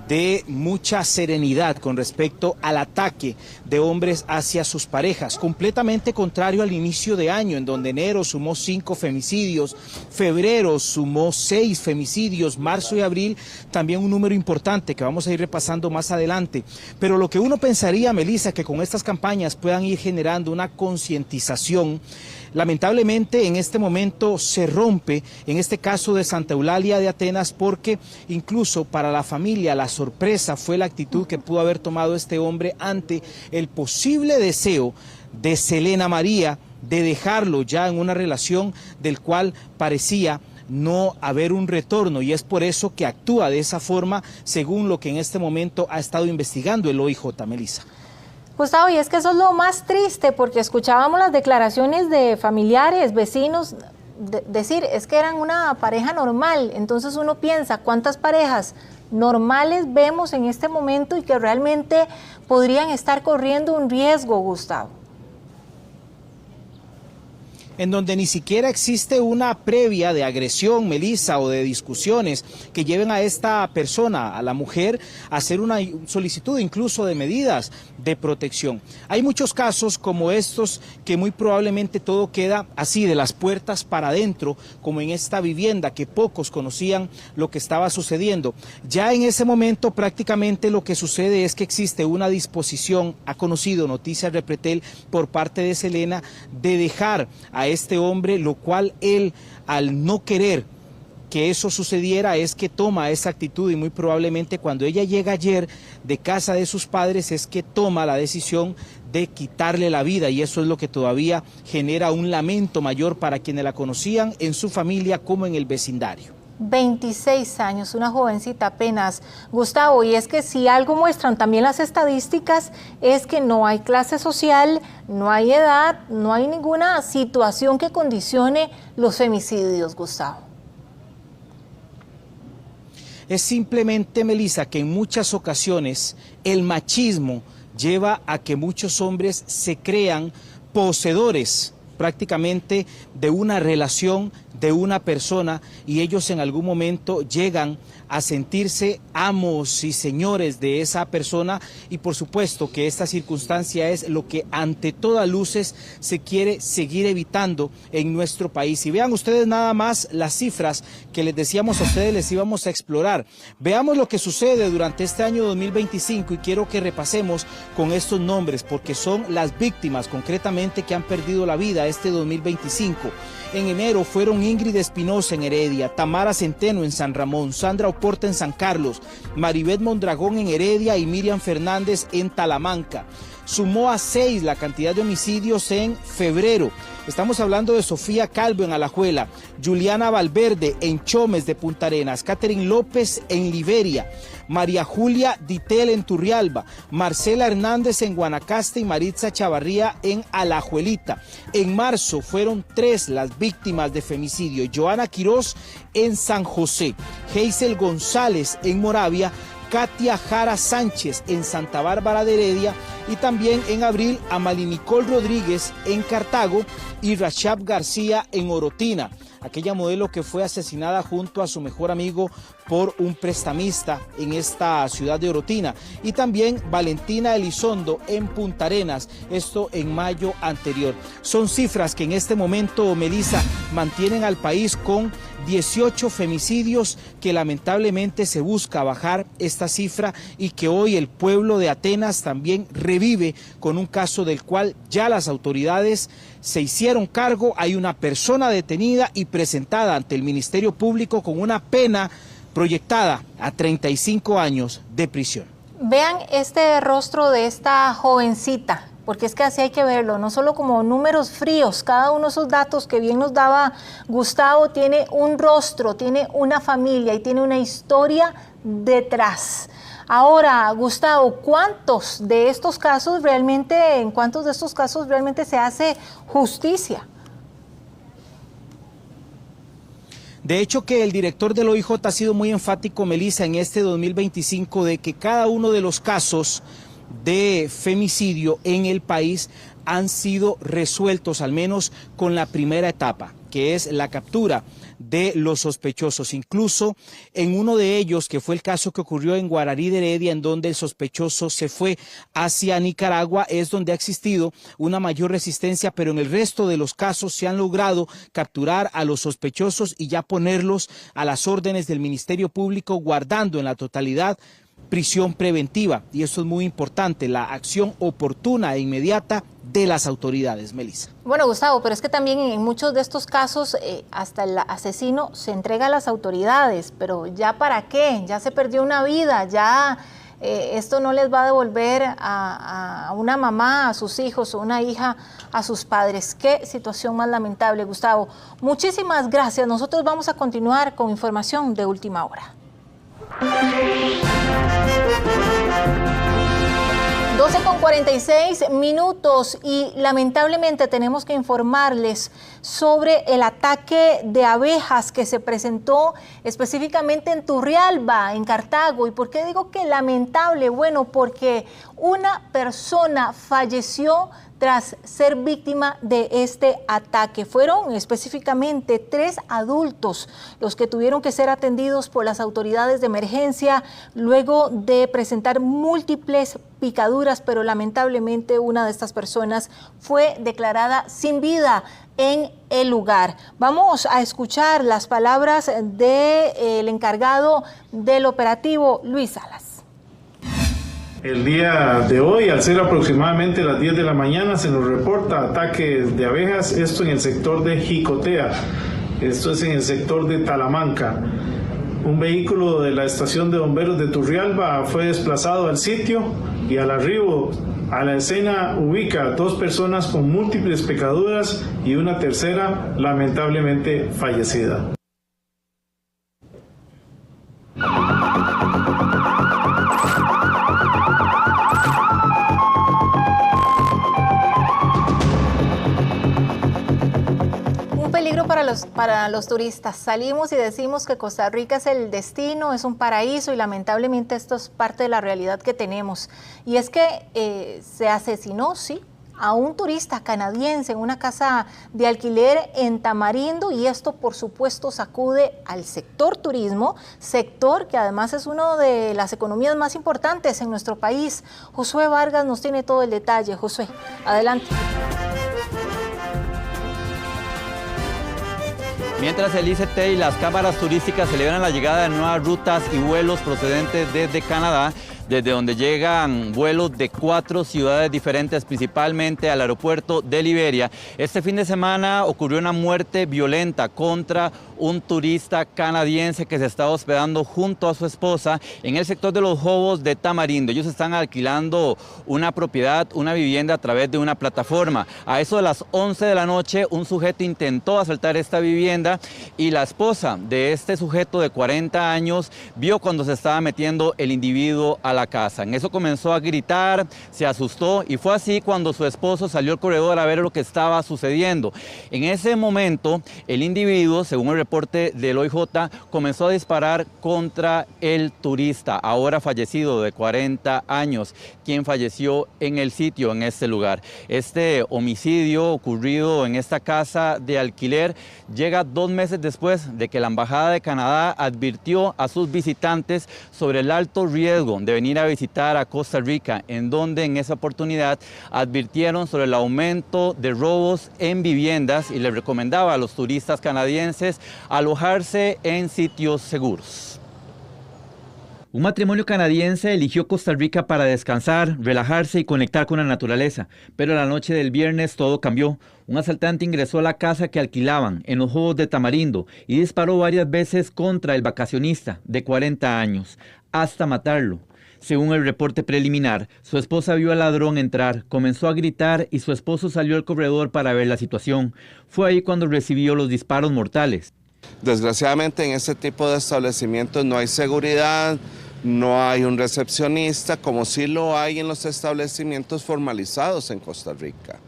de mucha serenidad con respecto al ataque de hombres hacia sus parejas, completamente contrario al inicio de año, en donde enero sumó 5 femicidios, febrero sumó 6 femicidios, marzo y abril también un número importante que vamos a ir repasando más adelante. Pero lo que uno pensaría, Melissa, que con estas campañas puedan ir generando una concientización, lamentablemente en este momento se rompe, en este caso de Santa Eulalia de Atenas, porque incluso para la familia la sorpresa fue la actitud que pudo haber tomado este hombre ante el posible deseo de Selena María de dejarlo ya en una relación del cual parecía no haber un retorno, y es por eso que actúa de esa forma, según lo que en este momento ha estado investigando el OIJ, Melissa. Gustavo, y es que eso es lo más triste, porque escuchábamos las declaraciones de familiares, vecinos, decir, es que eran una pareja normal. Entonces uno piensa, ¿cuántas parejas normales vemos en este momento y que realmente podrían estar corriendo un riesgo, Gustavo? en donde ni siquiera existe una previa de agresión, Melissa, o de discusiones que lleven a esta persona, a la mujer, a hacer una solicitud incluso de medidas de protección. Hay muchos casos como estos que muy probablemente todo queda así, de las puertas para adentro, como en esta vivienda que pocos conocían lo que estaba sucediendo. Ya en ese momento prácticamente lo que sucede es que existe una disposición, ha conocido Noticias Repretel por parte de Selena, de dejar a este hombre, lo cual él, al no querer que eso sucediera, es que toma esa actitud, y muy probablemente cuando ella llega ayer de casa de sus padres es que toma la decisión de quitarle la vida, y eso es lo que todavía genera un lamento mayor para quienes la conocían en su familia como en el vecindario. 26 años, una jovencita apenas, Gustavo, y es que si algo muestran también las estadísticas es que no hay clase social, no hay edad, no hay ninguna situación que condicione los femicidios, Gustavo. Es simplemente, Melissa, que en muchas ocasiones el machismo lleva a que muchos hombres se crean poseedores prácticamente de una relación, de una persona, y ellos en algún momento llegan a sentirse amos y señores de esa persona, y por supuesto que esta circunstancia es lo que ante todas luces se quiere seguir evitando en nuestro país. Y vean ustedes nada más las cifras que les decíamos a ustedes les íbamos a explorar. Veamos lo que sucede durante este año 2025 y quiero que repasemos con estos nombres porque son las víctimas concretamente que han perdido la vida este 2025. En enero fueron Ingrid Espinosa en Heredia, Tamara Centeno en San Ramón, Sandra Oporta en San Carlos, Maribeth Mondragón en Heredia y Miriam Fernández en Talamanca. Sumó a 6 la cantidad de homicidios en febrero. Estamos hablando de Sofía Calvo en Alajuela, Juliana Valverde en Chomes de Punta Arenas, Catherine López en Liberia, María Julia Ditel en Turrialba, Marcela Hernández en Guanacaste y Maritza Chavarría en Alajuelita. En marzo fueron 3 las víctimas de femicidio, Joana Quirós en San José, Geisel González en Moravia, Katia Jara Sánchez en Santa Bárbara de Heredia y también en abril a Malinicol Rodríguez en Cartago y Rachab García en Orotina, aquella modelo que fue asesinada junto a su mejor amigo por un prestamista en esta ciudad de Orotina, y también Valentina Elizondo en Punta Arenas, esto en mayo anterior. Son cifras que en este momento, Melissa, mantienen al país con 18 femicidios, que lamentablemente se busca bajar esta cifra y que hoy el pueblo de Atenas también revive con un caso del cual ya las autoridades se hicieron cargo. Hay una persona detenida y presentada ante el Ministerio Público con una pena proyectada a 35 años de prisión. Vean este rostro de esta jovencita, porque es que así hay que verlo, no solo como números fríos, cada uno de esos datos que bien nos daba Gustavo tiene un rostro, tiene una familia y tiene una historia detrás. Ahora, Gustavo, en cuántos de estos casos realmente se hace justicia? De hecho que el director del OIJ ha sido muy enfático, Melissa, en este 2025 de que cada uno de los casos de femicidio en el país han sido resueltos, al menos con la primera etapa, que es la captura de los sospechosos. Incluso en uno de ellos, que fue el caso que ocurrió en Guararí de Heredia, en donde el sospechoso se fue hacia Nicaragua, es donde ha existido una mayor resistencia, pero en el resto de los casos se han logrado capturar a los sospechosos y ya ponerlos a las órdenes del Ministerio Público, guardando en la totalidad prisión preventiva, y eso es muy importante, la acción oportuna e inmediata de las autoridades, Melissa. Bueno, Gustavo, pero es que también en muchos de estos casos hasta el asesino se entrega a las autoridades, pero ¿ya para qué? Ya se perdió una vida, ya esto no les va a devolver a una mamá, a sus hijos o una hija, a sus padres. Qué situación más lamentable, Gustavo. Muchísimas gracias. Nosotros vamos a continuar con información de última hora. 12:46 y lamentablemente tenemos que informarles sobre el ataque de abejas que se presentó específicamente en Turrialba, en Cartago. ¿Y por qué digo que lamentable? Bueno, porque una persona falleció tras ser víctima de este ataque. Fueron específicamente 3 adultos los que tuvieron que ser atendidos por las autoridades de emergencia luego de presentar múltiples picaduras, pero lamentablemente una de estas personas fue declarada sin vida en el lugar. Vamos a escuchar las palabras del encargado del operativo, Luis Salas. El día de hoy, al ser aproximadamente las 10 de la mañana, se nos reporta ataques de abejas, esto en el sector de Jicotea, esto es en el sector de Talamanca. Un vehículo de la estación de bomberos de Turrialba fue desplazado al sitio y al arribo a la escena ubica 2 personas con múltiples picaduras y una tercera lamentablemente fallecida. Para los turistas. Salimos y decimos que Costa Rica es el destino, es un paraíso, y lamentablemente esto es parte de la realidad que tenemos. Y es que se asesinó, sí, a un turista canadiense en una casa de alquiler en Tamarindo, y esto por supuesto sacude al sector turismo, sector que además es una de las economías más importantes en nuestro país. Josué Vargas nos tiene todo el detalle. Josué, adelante. Mientras el ICT y las cámaras turísticas celebran la llegada de nuevas rutas y vuelos procedentes desde Canadá, desde donde llegan vuelos de 4 ciudades diferentes, principalmente al aeropuerto de Liberia. Este fin de semana ocurrió una muerte violenta contra un turista canadiense que se estaba hospedando junto a su esposa en el sector de los Jobos de Tamarindo. Ellos están alquilando una propiedad, una vivienda a través de una plataforma. A eso de las 11 de la noche, un sujeto intentó asaltar esta vivienda y la esposa de este sujeto de 40 años vio cuando se estaba metiendo el individuo a la casa. En eso comenzó a gritar, se asustó y fue así cuando su esposo salió al corredor a ver lo que estaba sucediendo. En ese momento, el individuo, según el reporte del OIJ, comenzó a disparar contra el turista, ahora fallecido de 40 años, quien falleció en el sitio, en este lugar. Este homicidio ocurrido en esta casa de alquiler llega 2 meses después de que la Embajada de Canadá advirtió a sus visitantes sobre el alto riesgo de venir a visitar a Costa Rica, en donde en esa oportunidad advirtieron sobre el aumento de robos en viviendas y les recomendaba a los turistas canadienses alojarse en sitios seguros. Un matrimonio canadiense eligió Costa Rica para descansar, relajarse y conectar con la naturaleza, pero la noche del viernes todo cambió. Un asaltante ingresó a la casa que alquilaban en los Jobos de Tamarindo y disparó varias veces contra el vacacionista de 40 años, hasta matarlo. Según el reporte preliminar, su esposa vio al ladrón entrar, comenzó a gritar y su esposo salió al corredor para ver la situación. Fue ahí cuando recibió los disparos mortales. Desgraciadamente en este tipo de establecimientos no hay seguridad, no hay un recepcionista, como sí lo hay en los establecimientos formalizados en Costa Rica.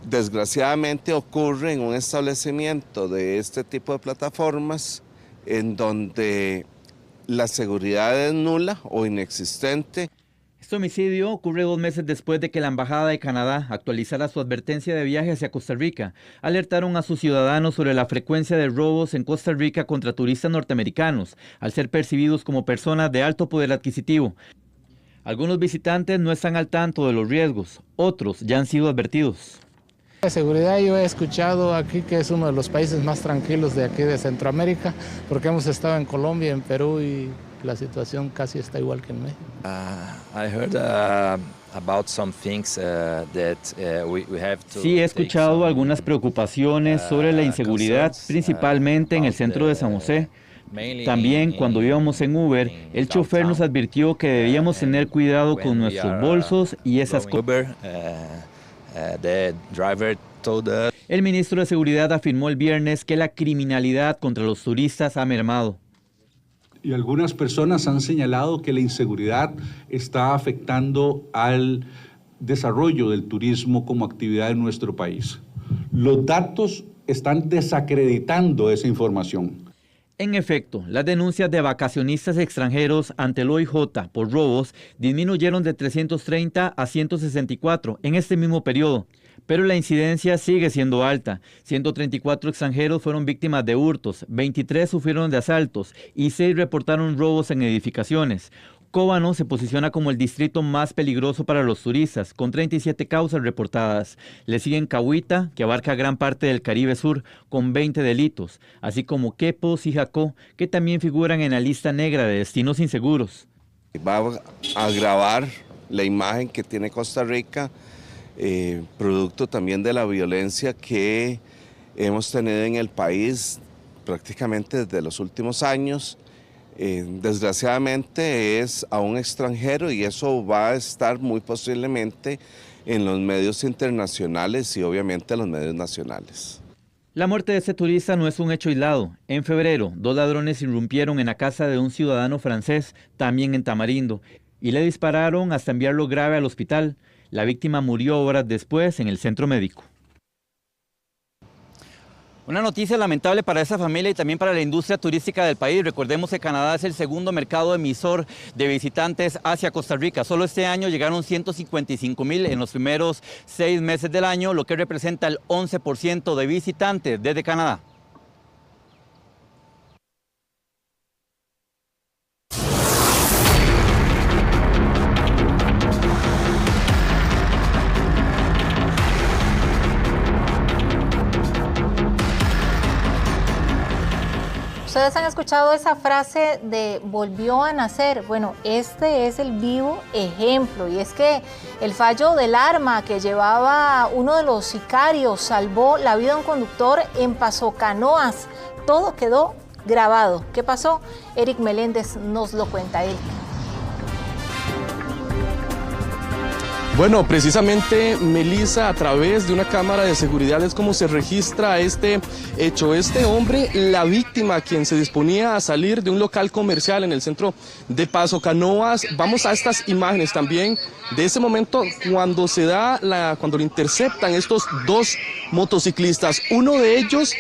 Desgraciadamente ocurre en un establecimiento de este tipo de plataformas en donde la seguridad es nula o inexistente. Este homicidio ocurre 2 meses después de que la Embajada de Canadá actualizara su advertencia de viaje hacia Costa Rica. Alertaron a sus ciudadanos sobre la frecuencia de robos en Costa Rica contra turistas norteamericanos, al ser percibidos como personas de alto poder adquisitivo. Algunos visitantes no están al tanto de los riesgos, otros ya han sido advertidos. De seguridad yo he escuchado aquí que es uno de los países más tranquilos de aquí de Centroamérica, porque hemos estado en Colombia, en Perú y la situación casi está igual que en México. Sí, he escuchado algunas preocupaciones sobre la inseguridad, principalmente en el centro de San José. También cuando íbamos en Uber, el chofer nos advirtió que debíamos tener cuidado con nuestros bolsos y esas cosas. El ministro de Seguridad afirmó el viernes que la criminalidad contra los turistas ha mermado. Y algunas personas han señalado que la inseguridad está afectando al desarrollo del turismo como actividad en nuestro país. Los datos están desacreditando esa información. En efecto, las denuncias de vacacionistas extranjeros ante el OIJ por robos disminuyeron de 330 a 164 en este mismo periodo, pero la incidencia sigue siendo alta. 134 extranjeros fueron víctimas de hurtos, 23 sufrieron de asaltos y 6 reportaron robos en edificaciones. Cóbano se posiciona como el distrito más peligroso para los turistas, con 37 causas reportadas. Le siguen Cahuita, que abarca gran parte del Caribe Sur, con 20 delitos, así como Quepos y Jacó, que también figuran en la lista negra de destinos inseguros. Va a agravar la imagen que tiene Costa Rica, producto también de la violencia que hemos tenido en el país prácticamente desde los últimos años. Desgraciadamente es a un extranjero y eso va a estar muy posiblemente en los medios internacionales y obviamente en los medios nacionales. La muerte de este turista no es un hecho aislado. En febrero, 2 ladrones irrumpieron en la casa de un ciudadano francés, también en Tamarindo, y le dispararon hasta enviarlo grave al hospital. La víctima murió horas después en el centro médico. Una noticia lamentable para esa familia y también para la industria turística del país. Recordemos que Canadá es el segundo mercado emisor de visitantes hacia Costa Rica. Solo este año llegaron 155,000 en los primeros 6 meses del año, lo que representa el 11% de visitantes desde Canadá. Ustedes han escuchado esa frase de volvió a nacer. Bueno, este es el vivo ejemplo, y es que el fallo del arma que llevaba uno de los sicarios salvó la vida de un conductor en Paso Canoas. Todo quedó grabado. ¿Qué pasó? Eric Meléndez nos lo cuenta él. Bueno, precisamente, Melissa, a través de una cámara de seguridad es como se registra este hecho. Este hombre, la víctima, quien se disponía a salir de un local comercial en el centro de Paso Canoas. Vamos a estas imágenes también de ese momento cuando cuando lo interceptan estos 2 motociclistas. Uno de ellos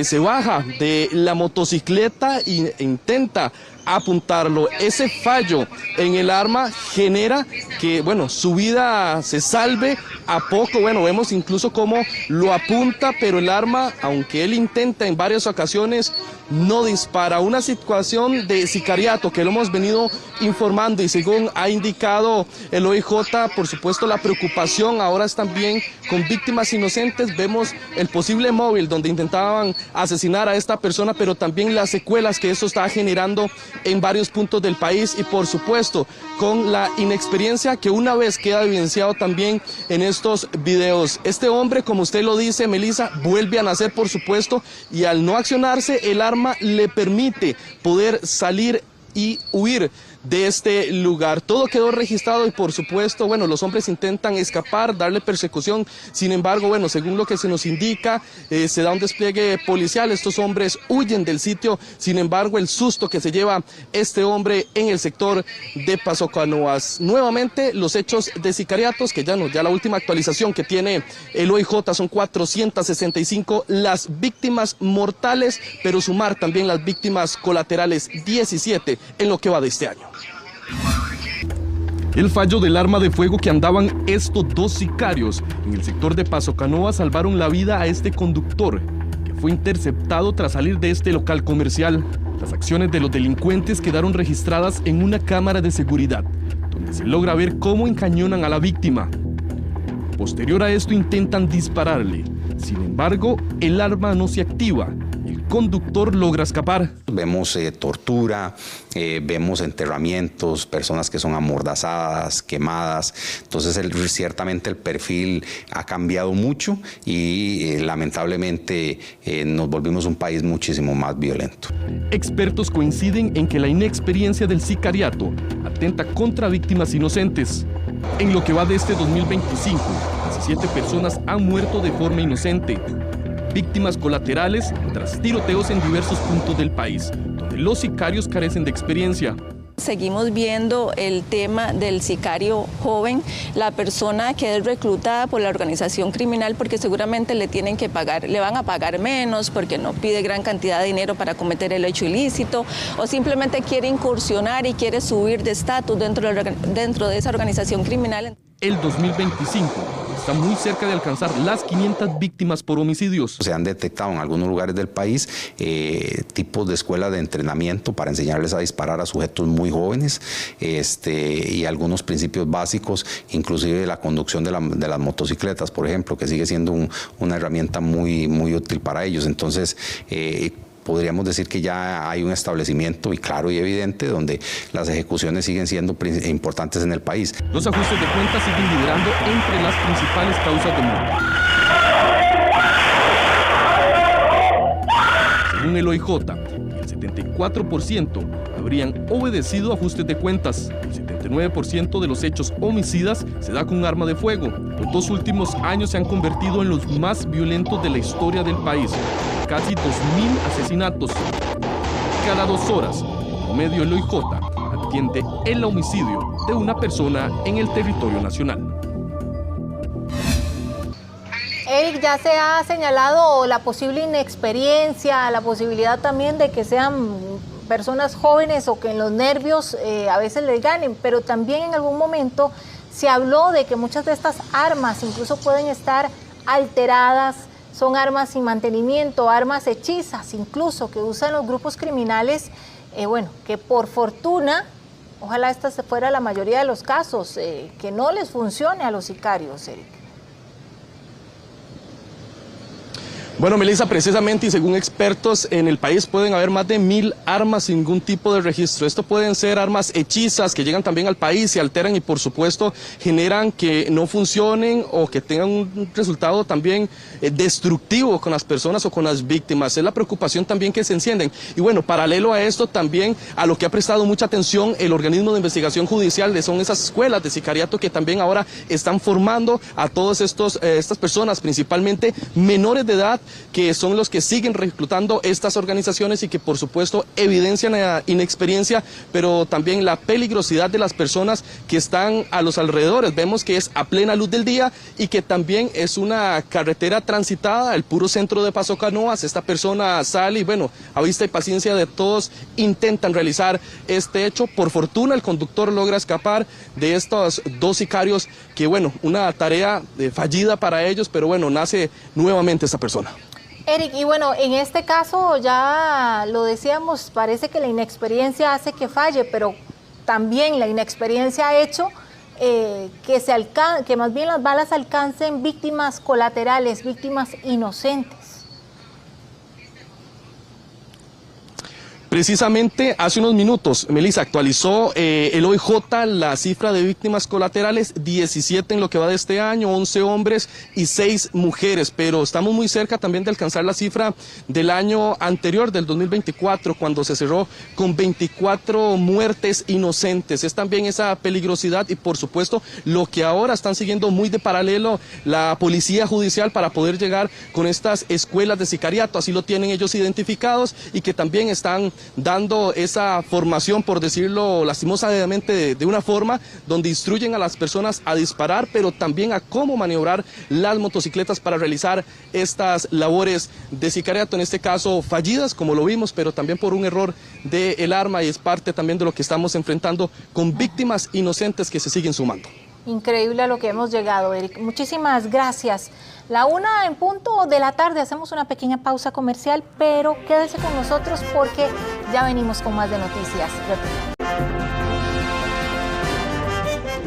se baja de la motocicleta e intenta apuntarlo. Ese fallo en el arma genera que, bueno, su vida se salve a poco. Bueno, vemos incluso cómo lo apunta, pero el arma, aunque él intenta en varias ocasiones, no dispara. Una situación de sicariato que lo hemos venido informando, y según ha indicado el OIJ, por supuesto la preocupación ahora es también con víctimas inocentes. Vemos el posible móvil donde intentaban asesinar a esta persona, pero también las secuelas que eso está generando en varios puntos del país, y por supuesto con la inexperiencia que una vez queda evidenciado también en estos videos. Este hombre, como usted lo dice, Melissa, vuelve a nacer, por supuesto, y al no accionarse el arma le permite poder salir y huir de este lugar. Todo quedó registrado y por supuesto, bueno, los hombres intentan escapar, darle persecución. Sin embargo, bueno, según lo que se nos indica, se da un despliegue policial. Estos hombres huyen del sitio. Sin embargo, el susto que se lleva este hombre en el sector de Paso Canoas. Nuevamente, los hechos de sicariatos, que ya la última actualización que tiene el OIJ son 465 las víctimas mortales, pero sumar también las víctimas colaterales, 17 en lo que va de este año. El fallo del arma de fuego que andaban estos 2 sicarios en el sector de Paso Canoas salvaron la vida a este conductor, que fue interceptado tras salir de este local comercial. Las acciones de los delincuentes quedaron registradas en una cámara de seguridad, donde se logra ver cómo encañonan a la víctima. Posterior a esto intentan dispararle. Sin embargo, el arma no se activa. El conductor logra escapar. Vemos tortura, vemos enterramientos, personas que son amordazadas, quemadas. Entonces, ciertamente el perfil ha cambiado mucho y lamentablemente nos volvimos un país muchísimo más violento. Expertos coinciden en que la inexperiencia del sicariato atenta contra víctimas inocentes. En lo que va de este 2025, 17 personas han muerto de forma inocente. Víctimas colaterales tras tiroteos en diversos puntos del país, donde los sicarios carecen de experiencia. Seguimos viendo el tema del sicario joven, la persona que es reclutada por la organización criminal porque seguramente le tienen que pagar, le van a pagar menos porque no pide gran cantidad de dinero para cometer el hecho ilícito o simplemente quiere incursionar y quiere subir de estatus dentro de esa organización criminal. El 2025 está muy cerca de alcanzar las 500 víctimas por homicidios. Se han detectado en algunos lugares del país tipos de escuelas de entrenamiento para enseñarles a disparar a sujetos muy jóvenes y algunos principios básicos, inclusive la conducción de las motocicletas, por ejemplo, que sigue siendo una herramienta muy útil para ellos. Entonces, podríamos decir que ya hay un establecimiento y claro y evidente donde las ejecuciones siguen siendo importantes en el país. Los ajustes de cuentas siguen liderando entre las principales causas de muerte. Según el OIJ, el 74% habrían obedecido ajustes de cuentas. El 79% de los hechos homicidas se da con arma de fuego. Los 2 últimos años se han convertido en los más violentos de la historia del país. Casi 2.000 asesinatos. Cada 2 horas, en promedio el OIJ atiende el homicidio de una persona en el territorio nacional. Eric, ya se ha señalado la posible inexperiencia, la posibilidad también de que sean personas jóvenes o que en los nervios a veces les ganen, pero también en algún momento se habló de que muchas de estas armas incluso pueden estar alteradas, son armas sin mantenimiento, armas hechizas incluso que usan los grupos criminales, que por fortuna, ojalá esta fuera la mayoría de los casos, que no les funcione a los sicarios, Eric. Bueno, Melissa, precisamente y según expertos en el país pueden haber más de 1.000 armas sin ningún tipo de registro. Esto pueden ser armas hechizas que llegan también al país, se alteran y por supuesto generan que no funcionen o que tengan un resultado también destructivo con las personas o con las víctimas. Es la preocupación también que se encienden. Y bueno, paralelo a esto también a lo que ha prestado mucha atención el organismo de investigación judicial, son esas escuelas de sicariato que también ahora están formando a todas estas personas, principalmente menores de edad, que son los que siguen reclutando estas organizaciones y que por supuesto evidencian la inexperiencia, pero también la peligrosidad de las personas que están a los alrededores. Vemos que es a plena luz del día y que también es una carretera transitada, el puro centro de Paso Canoas. Esta persona sale y bueno, a vista y paciencia de todos intentan realizar este hecho. Por fortuna el conductor logra escapar de estos 2 sicarios que bueno, una tarea fallida para ellos, pero bueno, nace nuevamente esta persona. Eric, y bueno, en este caso ya lo decíamos, parece que la inexperiencia hace que falle, pero también la inexperiencia ha hecho que más bien las balas alcancen víctimas colaterales, víctimas inocentes. Precisamente hace unos minutos, Melissa, actualizó el OIJ la cifra de víctimas colaterales, 17 en lo que va de este año, 11 hombres y 6 mujeres, pero estamos muy cerca también de alcanzar la cifra del año anterior, del 2024, cuando se cerró con 24 muertes inocentes. Es también esa peligrosidad y por supuesto lo que ahora están siguiendo muy de paralelo la policía judicial para poder llegar con estas escuelas de sicariato, así lo tienen ellos identificados y que también están dando esa formación, por decirlo lastimosamente de una forma, donde instruyen a las personas a disparar, pero también a cómo maniobrar las motocicletas para realizar estas labores de sicariato, en este caso fallidas, como lo vimos, pero también por un error del arma y es parte también de lo que estamos enfrentando con víctimas inocentes que se siguen sumando. Increíble a lo que hemos llegado, Eric. Muchísimas gracias. 1:00 p.m, hacemos una pequeña pausa comercial, pero quédese con nosotros porque ya venimos con más de noticias.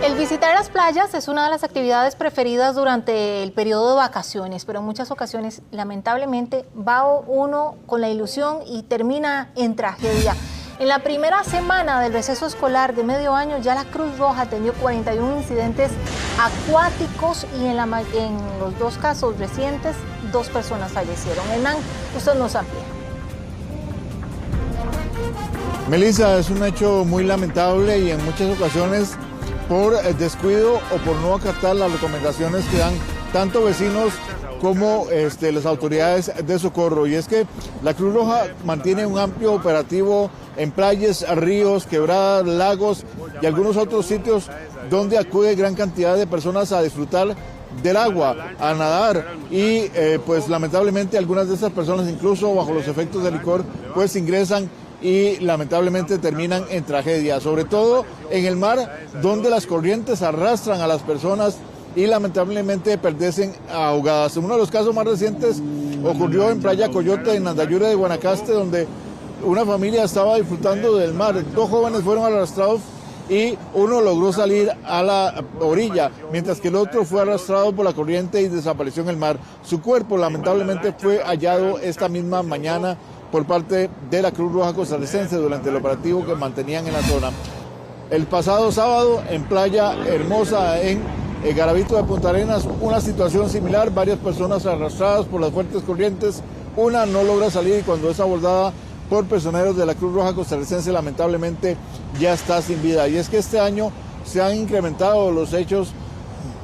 El visitar las playas es una de las actividades preferidas durante el periodo de vacaciones, pero en muchas ocasiones, lamentablemente, va uno con la ilusión y termina en tragedia. En la primera semana del receso escolar de medio año, ya la Cruz Roja atendió 41 incidentes acuáticos y en los 2 casos recientes, 2 personas fallecieron. Hernán, usted nos amplía. Melissa, es un hecho muy lamentable y en muchas ocasiones por descuido o por no acatar las recomendaciones que dan tanto vecinos como las autoridades de socorro. Y es que la Cruz Roja mantiene un amplio operativo en playas, ríos, quebradas, lagos y algunos otros sitios donde acude gran cantidad de personas a disfrutar del agua, a nadar y pues lamentablemente algunas de estas personas, incluso bajo los efectos del licor, pues ingresan y lamentablemente terminan en tragedia, sobre todo en el mar, donde las corrientes arrastran a las personas y lamentablemente perecen ahogadas. Uno de los casos más recientes ocurrió en Playa Coyote, en Nandayure de Guanacaste, donde una familia estaba disfrutando del mar. 2 jóvenes fueron arrastrados y uno logró salir a la orilla, mientras que el otro fue arrastrado por la corriente y desapareció en el mar. Su cuerpo lamentablemente fue hallado esta misma mañana por parte de la Cruz Roja Costarricense durante el operativo que mantenían en la zona. El pasado sábado en Playa Hermosa, en Garavito de Punta Arenas, una situación similar, varias personas arrastradas por las fuertes corrientes, una no logra salir y cuando es abordada por personeros de la Cruz Roja Costarricense lamentablemente ya está sin vida. Y es que este año se han incrementado los hechos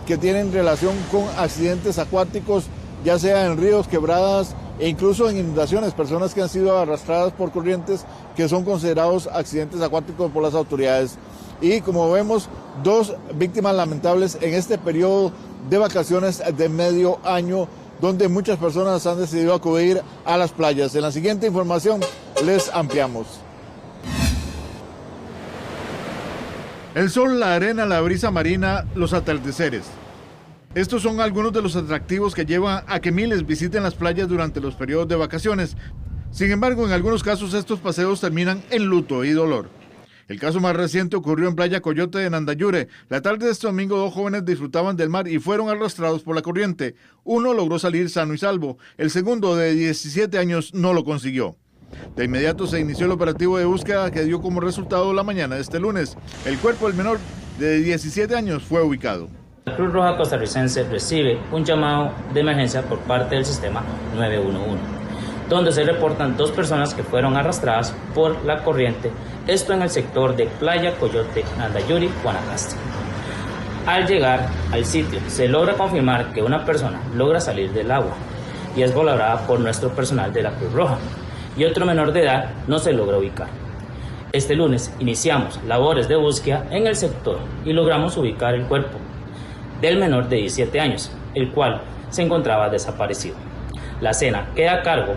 que tienen relación con accidentes acuáticos, ya sea en ríos, quebradas e incluso en inundaciones, personas que han sido arrastradas por corrientes que son considerados accidentes acuáticos por las autoridades. Y como vemos, 2 víctimas lamentables en este periodo de vacaciones de medio año, donde muchas personas han decidido acudir a las playas. En la siguiente información les ampliamos. El sol, la arena, la brisa marina, los atardeceres. Estos son algunos de los atractivos que llevan a que miles visiten las playas durante los periodos de vacaciones. Sin embargo, en algunos casos estos paseos terminan en luto y dolor. El caso más reciente ocurrió en Playa Coyote de Nandayure. La tarde de este domingo 2 jóvenes disfrutaban del mar y fueron arrastrados por la corriente. Uno logró salir sano y salvo. El segundo, de 17 años, no lo consiguió. De inmediato se inició el operativo de búsqueda que dio como resultado la mañana de este lunes. El cuerpo del menor de 17 años fue ubicado. La Cruz Roja Costarricense recibe un llamado de emergencia por parte del sistema 911, donde se reportan 2 personas que fueron arrastradas por la corriente, esto en el sector de Playa Coyote, Nandayure, Guanacaste. Al llegar al sitio, se logra confirmar que una persona logra salir del agua y es valorada por nuestro personal de la Cruz Roja, y otro menor de edad no se logra ubicar. Este lunes iniciamos labores de búsqueda en el sector y logramos ubicar el cuerpo del menor de 17 años, el cual se encontraba desaparecido. La escena queda a cargo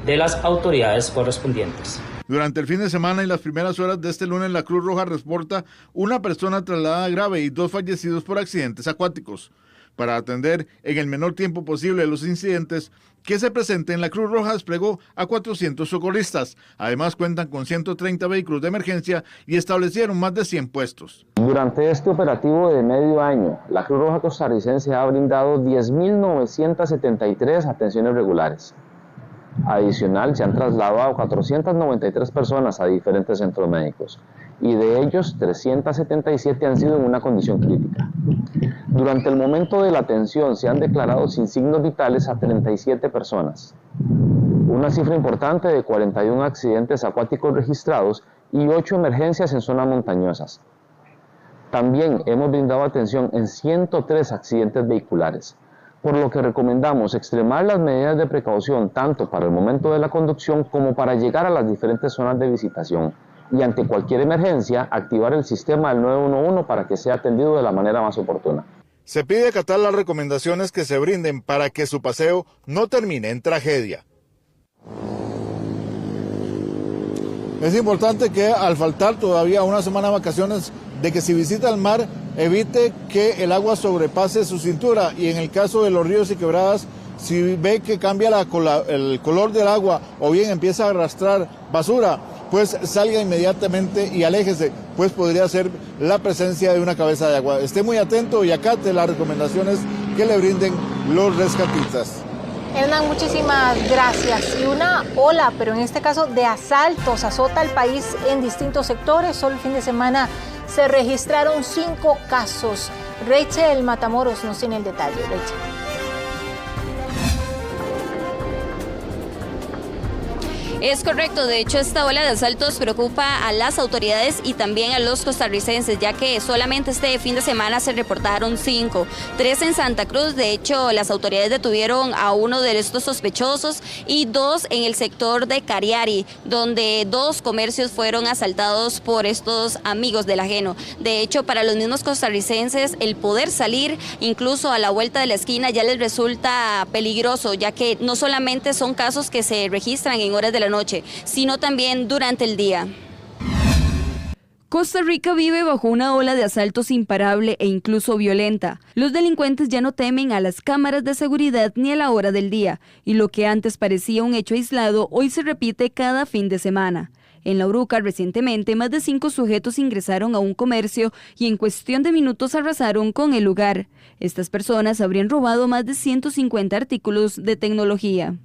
de las autoridades correspondientes. Durante el fin de semana y las primeras horas de este lunes, la Cruz Roja reporta una persona trasladada grave y 2 fallecidos por accidentes acuáticos. Para atender en el menor tiempo posible los incidentes que se presenten, la Cruz Roja desplegó a 400 socorristas. Además, cuentan con 130 vehículos de emergencia y establecieron más de 100 puestos. Durante este operativo de medio año, la Cruz Roja Costarricense ha brindado 10.973 atenciones regulares. Adicional, se han trasladado 493 personas a diferentes centros médicos y de ellos 377 han sido en una condición crítica. Durante el momento de la atención se han declarado sin signos vitales a 37 personas. Una cifra importante de 41 accidentes acuáticos registrados y 8 emergencias en zonas montañosas. También hemos brindado atención en 103 accidentes vehiculares, por lo que recomendamos extremar las medidas de precaución tanto para el momento de la conducción como para llegar a las diferentes zonas de visitación y ante cualquier emergencia activar el sistema del 911 para que sea atendido de la manera más oportuna. Se pide acatar las recomendaciones que se brinden para que su paseo no termine en tragedia. Es importante que al faltar todavía una semana de vacaciones, de que si visita el mar evite que el agua sobrepase su cintura, y en el caso de los ríos y quebradas, si ve que cambia el color del agua o bien empieza a arrastrar basura, pues salga inmediatamente y aléjese, pues podría ser la presencia de una cabeza de agua. Esté muy atento y acate las recomendaciones que le brinden los rescatistas. Hernán, muchísimas gracias. Y una ola, pero en este caso de asaltos, azota el país en distintos sectores. Solo el fin de semana se registraron 5 casos. Rachel Matamoros nos tiene el detalle. Rachel. Es correcto, de hecho esta ola de asaltos preocupa a las autoridades y también a los costarricenses, ya que solamente este fin de semana se reportaron 5, 3 en Santa Cruz. De hecho, las autoridades detuvieron a uno de estos sospechosos y 2 en el sector de Cariari, donde 2 comercios fueron asaltados por estos amigos del ajeno. De hecho, para los mismos costarricenses, el poder salir incluso a la vuelta de la esquina ya les resulta peligroso, ya que no solamente son casos que se registran en horas de la noche, sino también durante el día. Costa Rica vive bajo una ola de asaltos imparable e incluso violenta. Los delincuentes ya no temen a las cámaras de seguridad ni a la hora del día, y lo que antes parecía un hecho aislado hoy se repite cada fin de semana. En La Uruca, recientemente, más de 5 sujetos ingresaron a un comercio y en cuestión de minutos arrasaron con el lugar. Estas personas habrían robado más de 150 artículos de tecnología.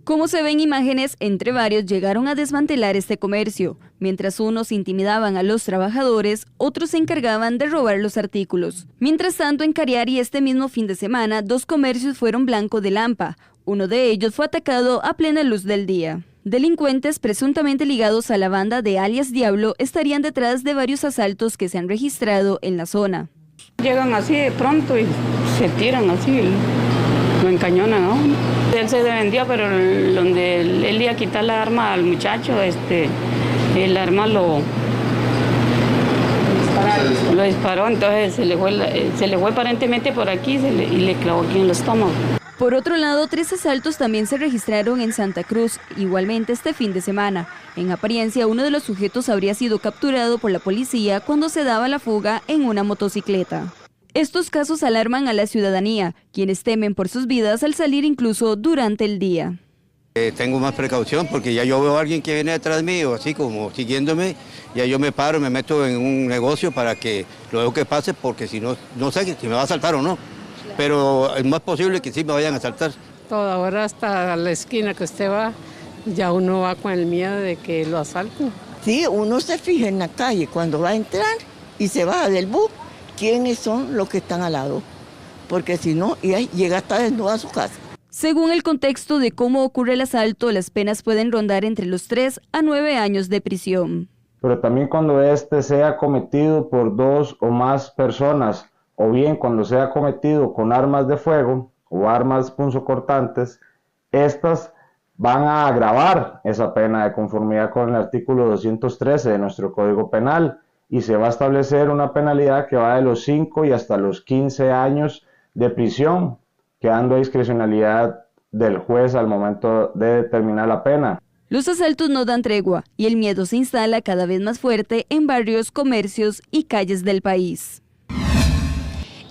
Como se ven imágenes, entre varios llegaron a desmantelar este comercio. Mientras unos intimidaban a los trabajadores, otros se encargaban de robar los artículos. Mientras tanto, en Cariari este mismo fin de semana, 2 comercios fueron blanco de Lampa. Uno de ellos fue atacado a plena luz del día. Delincuentes presuntamente ligados a la banda de alias Diablo estarían detrás de varios asaltos que se han registrado en la zona. Llegan así de pronto y se tiran así, lo encañonan, ¿no? Él se defendió, pero donde él iba a quitar la arma al muchacho, el arma lo disparó, entonces se le fue aparentemente por aquí y le clavó aquí en el estómago. Por otro lado, 3 asaltos también se registraron en Santa Cruz, igualmente este fin de semana. En apariencia, uno de los sujetos habría sido capturado por la policía cuando se daba la fuga en una motocicleta. Estos casos alarman a la ciudadanía, quienes temen por sus vidas al salir incluso durante el día. Tengo más precaución porque ya yo veo a alguien que viene detrás mío, así como siguiéndome, ya yo me paro, me meto en un negocio para que luego que pase, porque si no, no sé si me va a asaltar o no, pero es más posible que sí me vayan a asaltar. Toda hora hasta la esquina que usted va, ya uno va con el miedo de que lo asalten. Sí, uno se fija en la calle cuando va a entrar y se baja del bus, quiénes son los que están al lado, porque si no, llega hasta desnudo a su casa. Según el contexto de cómo ocurre el asalto, las penas pueden rondar entre los 3 a 9 años de prisión. Pero también cuando este sea cometido por 2 o más personas, o bien cuando sea cometido con armas de fuego o armas punzocortantes, estas van a agravar esa pena de conformidad con el artículo 213 de nuestro Código Penal, y se va a establecer una penalidad que va de los 5 y hasta los 15 años de prisión, quedando a discrecionalidad del juez al momento de determinar la pena. Los asaltos no dan tregua y el miedo se instala cada vez más fuerte en barrios, comercios y calles del país.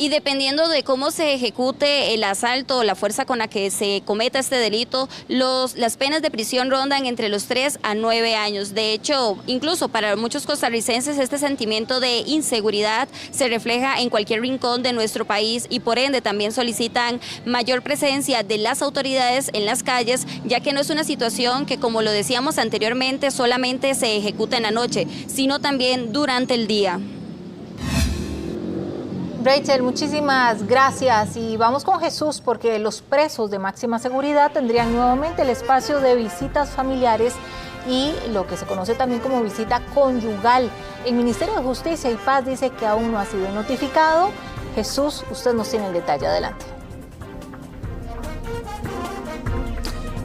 Y dependiendo de cómo se ejecute el asalto o la fuerza con la que se cometa este delito, las penas de prisión rondan entre los 3 a 9 años. De hecho, incluso para muchos costarricenses este sentimiento de inseguridad se refleja en cualquier rincón de nuestro país y por ende también solicitan mayor presencia de las autoridades en las calles, ya que no es una situación que, como lo decíamos anteriormente, solamente se ejecuta en la noche, sino también durante el día. Rachel, muchísimas gracias y vamos con Jesús porque los presos de máxima seguridad tendrían nuevamente el espacio de visitas familiares y lo que se conoce también como visita conyugal. El Ministerio de Justicia y Paz dice que aún no ha sido notificado. Jesús, usted nos tiene el detalle, adelante.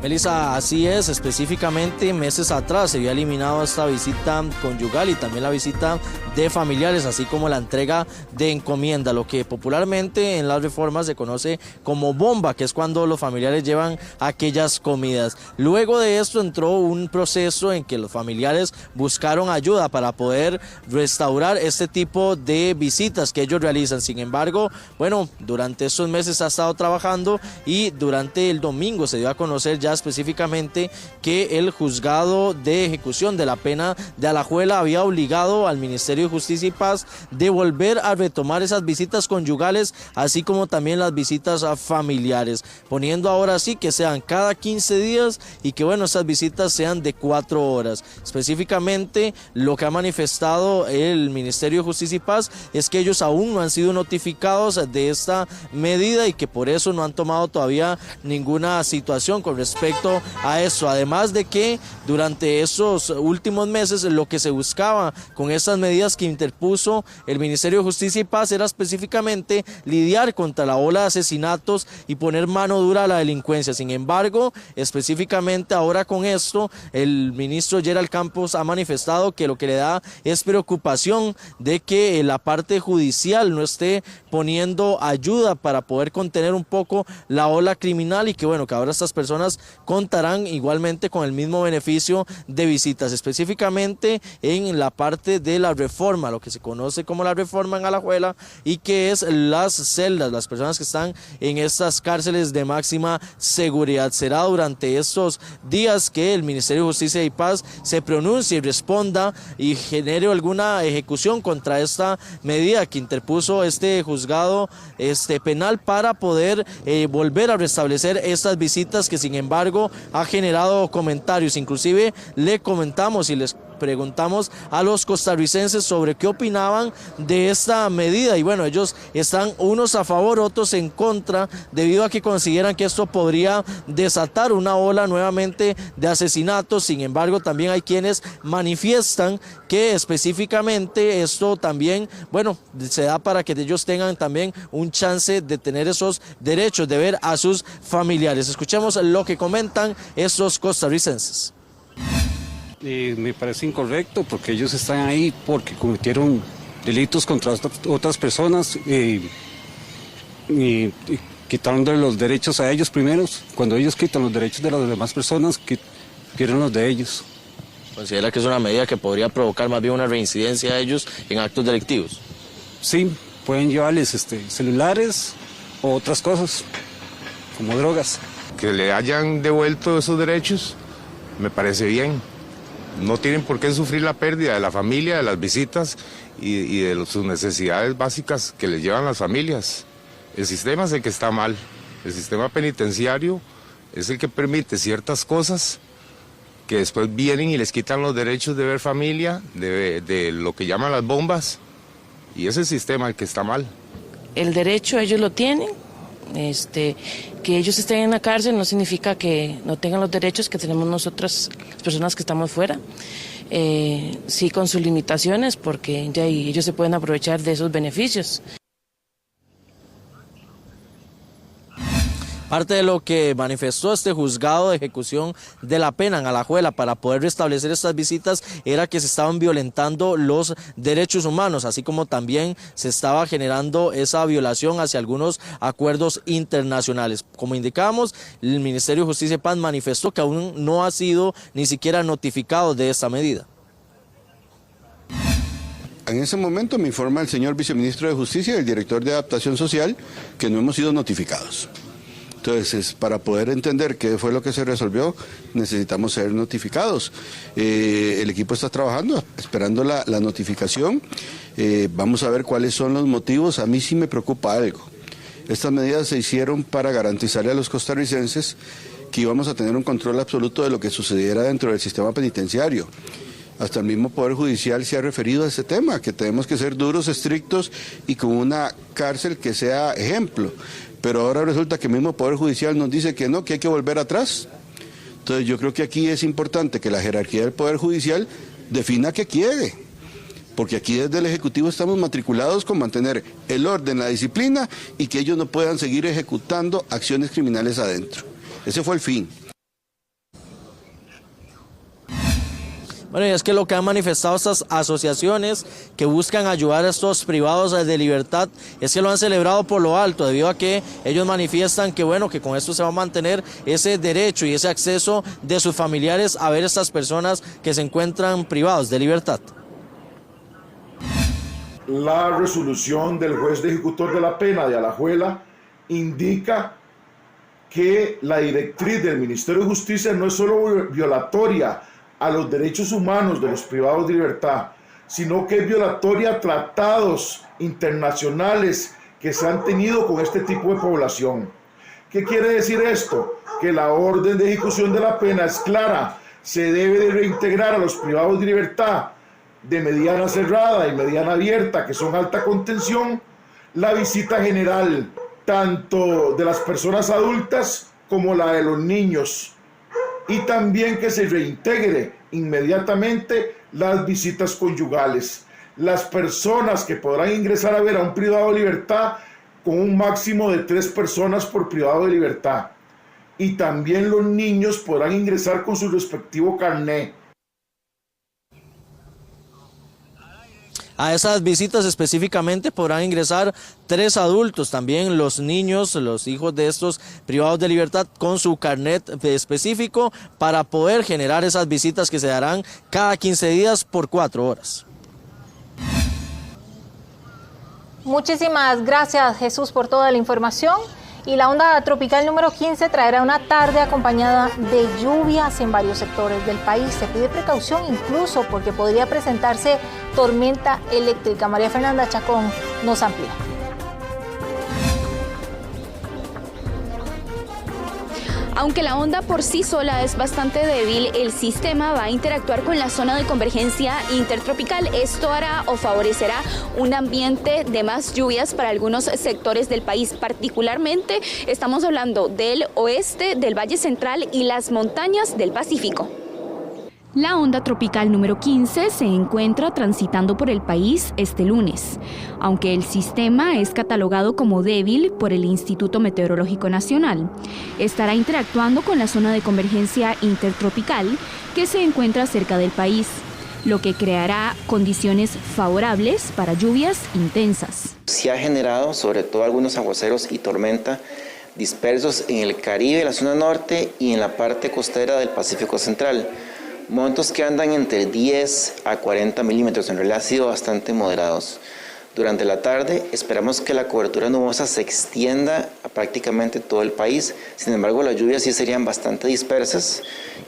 Melissa, así es, específicamente meses atrás se había eliminado esta visita conyugal y también la visita de familiares, así como la entrega de encomienda, lo que popularmente en las reformas se conoce como bomba, que es cuando los familiares llevan aquellas comidas. Luego de esto entró un proceso en que los familiares buscaron ayuda para poder restaurar este tipo de visitas que ellos realizan. Sin embargo, bueno, durante estos meses ha estado trabajando y durante el domingo se dio a conocer ya específicamente que el juzgado de ejecución de la pena de Alajuela había obligado al Ministerio Ministerio de Justicia y Paz de volver a retomar esas visitas conyugales, así como también las visitas a familiares, poniendo ahora sí que sean cada 15 días y que bueno, esas visitas sean de 4 horas. Específicamente lo que ha manifestado el Ministerio de Justicia y Paz es que ellos aún no han sido notificados de esta medida y que por eso no han tomado todavía ninguna situación con respecto a eso. Además de que durante esos últimos meses lo que se buscaba con estas medidas que interpuso el Ministerio de Justicia y Paz era específicamente lidiar contra la ola de asesinatos y poner mano dura a la delincuencia. Sin embargo, específicamente ahora con esto, el ministro Gerald Campos ha manifestado que lo que le da es preocupación de que la parte judicial no esté poniendo ayuda para poder contener un poco la ola criminal y que bueno, que ahora estas personas contarán igualmente con el mismo beneficio de visitas, específicamente en la parte de la reforma, lo que se conoce como la reforma en Alajuela, y que es las celdas, las personas que están en estas cárceles de máxima seguridad. Será durante estos días que el Ministerio de Justicia y Paz se pronuncie y responda y genere alguna ejecución contra esta medida que interpuso este juzgado penal para poder volver a restablecer estas visitas que sin embargo ha generado comentarios. Inclusive le comentamos y les preguntamos a los costarricenses sobre qué opinaban de esta medida y bueno, ellos están unos a favor, otros en contra, debido a que consideran que esto podría desatar una ola nuevamente de asesinatos. Sin embargo, también hay quienes manifiestan que específicamente esto también, bueno, se da para que ellos tengan también un chance de tener esos derechos, de ver a sus familiares. Escuchemos lo que comentan estos costarricenses. Me parece incorrecto porque ellos están ahí porque cometieron delitos contra otras personas y quitando los derechos a ellos primero. Cuando ellos quitan los derechos de las demás personas, quieren los de ellos. ¿Considera que es una medida que podría provocar más bien una reincidencia a ellos en actos delictivos? Sí, pueden llevarles celulares o otras cosas, como drogas. Que le hayan devuelto esos derechos me parece bien. No tienen por qué sufrir la pérdida de la familia, de las visitas y de sus necesidades básicas que les llevan las familias. El sistema es el que está mal. El sistema penitenciario es el que permite ciertas cosas que después vienen y les quitan los derechos de ver familia, de lo que llaman las bombas, y es el sistema el que está mal. El derecho ellos lo tienen. Que ellos estén en la cárcel no significa que no tengan los derechos que tenemos nosotras, las personas que estamos fuera. Sí, con sus limitaciones, porque ya ellos se pueden aprovechar de esos beneficios. Parte de lo que manifestó este juzgado de ejecución de la pena en Alajuela para poder restablecer estas visitas era que se estaban violentando los derechos humanos, así como también se estaba generando esa violación hacia algunos acuerdos internacionales. Como indicamos, el Ministerio de Justicia y Paz manifestó que aún no ha sido ni siquiera notificado de esta medida. En ese momento me informa el señor viceministro de Justicia y el director de Adaptación Social que no hemos sido notificados. Entonces, para poder entender qué fue lo que se resolvió, necesitamos ser notificados. El equipo está trabajando, esperando la notificación. Vamos a ver cuáles son los motivos. A mí sí me preocupa algo. Estas medidas se hicieron para garantizarle a los costarricenses que íbamos a tener un control absoluto de lo que sucediera dentro del sistema penitenciario. Hasta el mismo Poder Judicial se ha referido a ese tema, que tenemos que ser duros, estrictos y con una cárcel que sea ejemplo. Pero ahora resulta que el mismo Poder Judicial nos dice que no, que hay que volver atrás. Entonces yo creo que aquí es importante que la jerarquía del Poder Judicial defina qué quiere. Porque aquí desde el Ejecutivo estamos matriculados con mantener el orden, la disciplina y que ellos no puedan seguir ejecutando acciones criminales adentro. Ese fue el fin. Bueno, y es que lo que han manifestado estas asociaciones que buscan ayudar a estos privados de libertad es que lo han celebrado por lo alto, debido a que ellos manifiestan que bueno, que con esto se va a mantener ese derecho y ese acceso de sus familiares a ver a estas personas que se encuentran privados de libertad. La resolución del juez de ejecutor de la pena de Alajuela indica que la directriz del Ministerio de Justicia no es solo violatoria a los derechos humanos de los privados de libertad, sino que es violatoria a tratados internacionales que se han tenido con este tipo de población. ¿Qué quiere decir esto? Que la orden de ejecución de la pena es clara. Se debe de reintegrar a los privados de libertad de mediana cerrada y mediana abierta, que son alta contención, la visita general, tanto de las personas adultas como la de los niños. Y también que se reintegre inmediatamente las visitas conyugales. Las personas que podrán ingresar a ver a un privado de libertad con un máximo de 3 personas por privado de libertad. Y también los niños podrán ingresar con su respectivo carné. A esas visitas específicamente podrán ingresar 3 adultos, también los niños, los hijos de estos privados de libertad con su carnet específico para poder generar esas visitas que se darán cada 15 días por 4 horas. Muchísimas gracias, Jesús, por toda la información. Y la onda tropical número 15 traerá una tarde acompañada de lluvias en varios sectores del país. Se pide precaución incluso porque podría presentarse tormenta eléctrica. María Fernanda Chacón nos amplía. Aunque la onda por sí sola es bastante débil, el sistema va a interactuar con la zona de convergencia intertropical. Esto hará o favorecerá un ambiente de más lluvias para algunos sectores del país. Particularmente estamos hablando del oeste, del Valle Central y las montañas del Pacífico. La onda tropical número 15 se encuentra transitando por el país este lunes. Aunque el sistema es catalogado como débil por el Instituto Meteorológico Nacional, estará interactuando con la zona de convergencia intertropical que se encuentra cerca del país, lo que creará condiciones favorables para lluvias intensas. Se ha generado sobre todo algunos aguaceros y tormenta dispersos en el Caribe, la zona norte y en la parte costera del Pacífico Central. Montos que andan entre 10 a 40 milímetros, en realidad han sido bastante moderados. Durante la tarde esperamos que la cobertura nubosa se extienda a prácticamente todo el país, sin embargo las lluvias sí serían bastante dispersas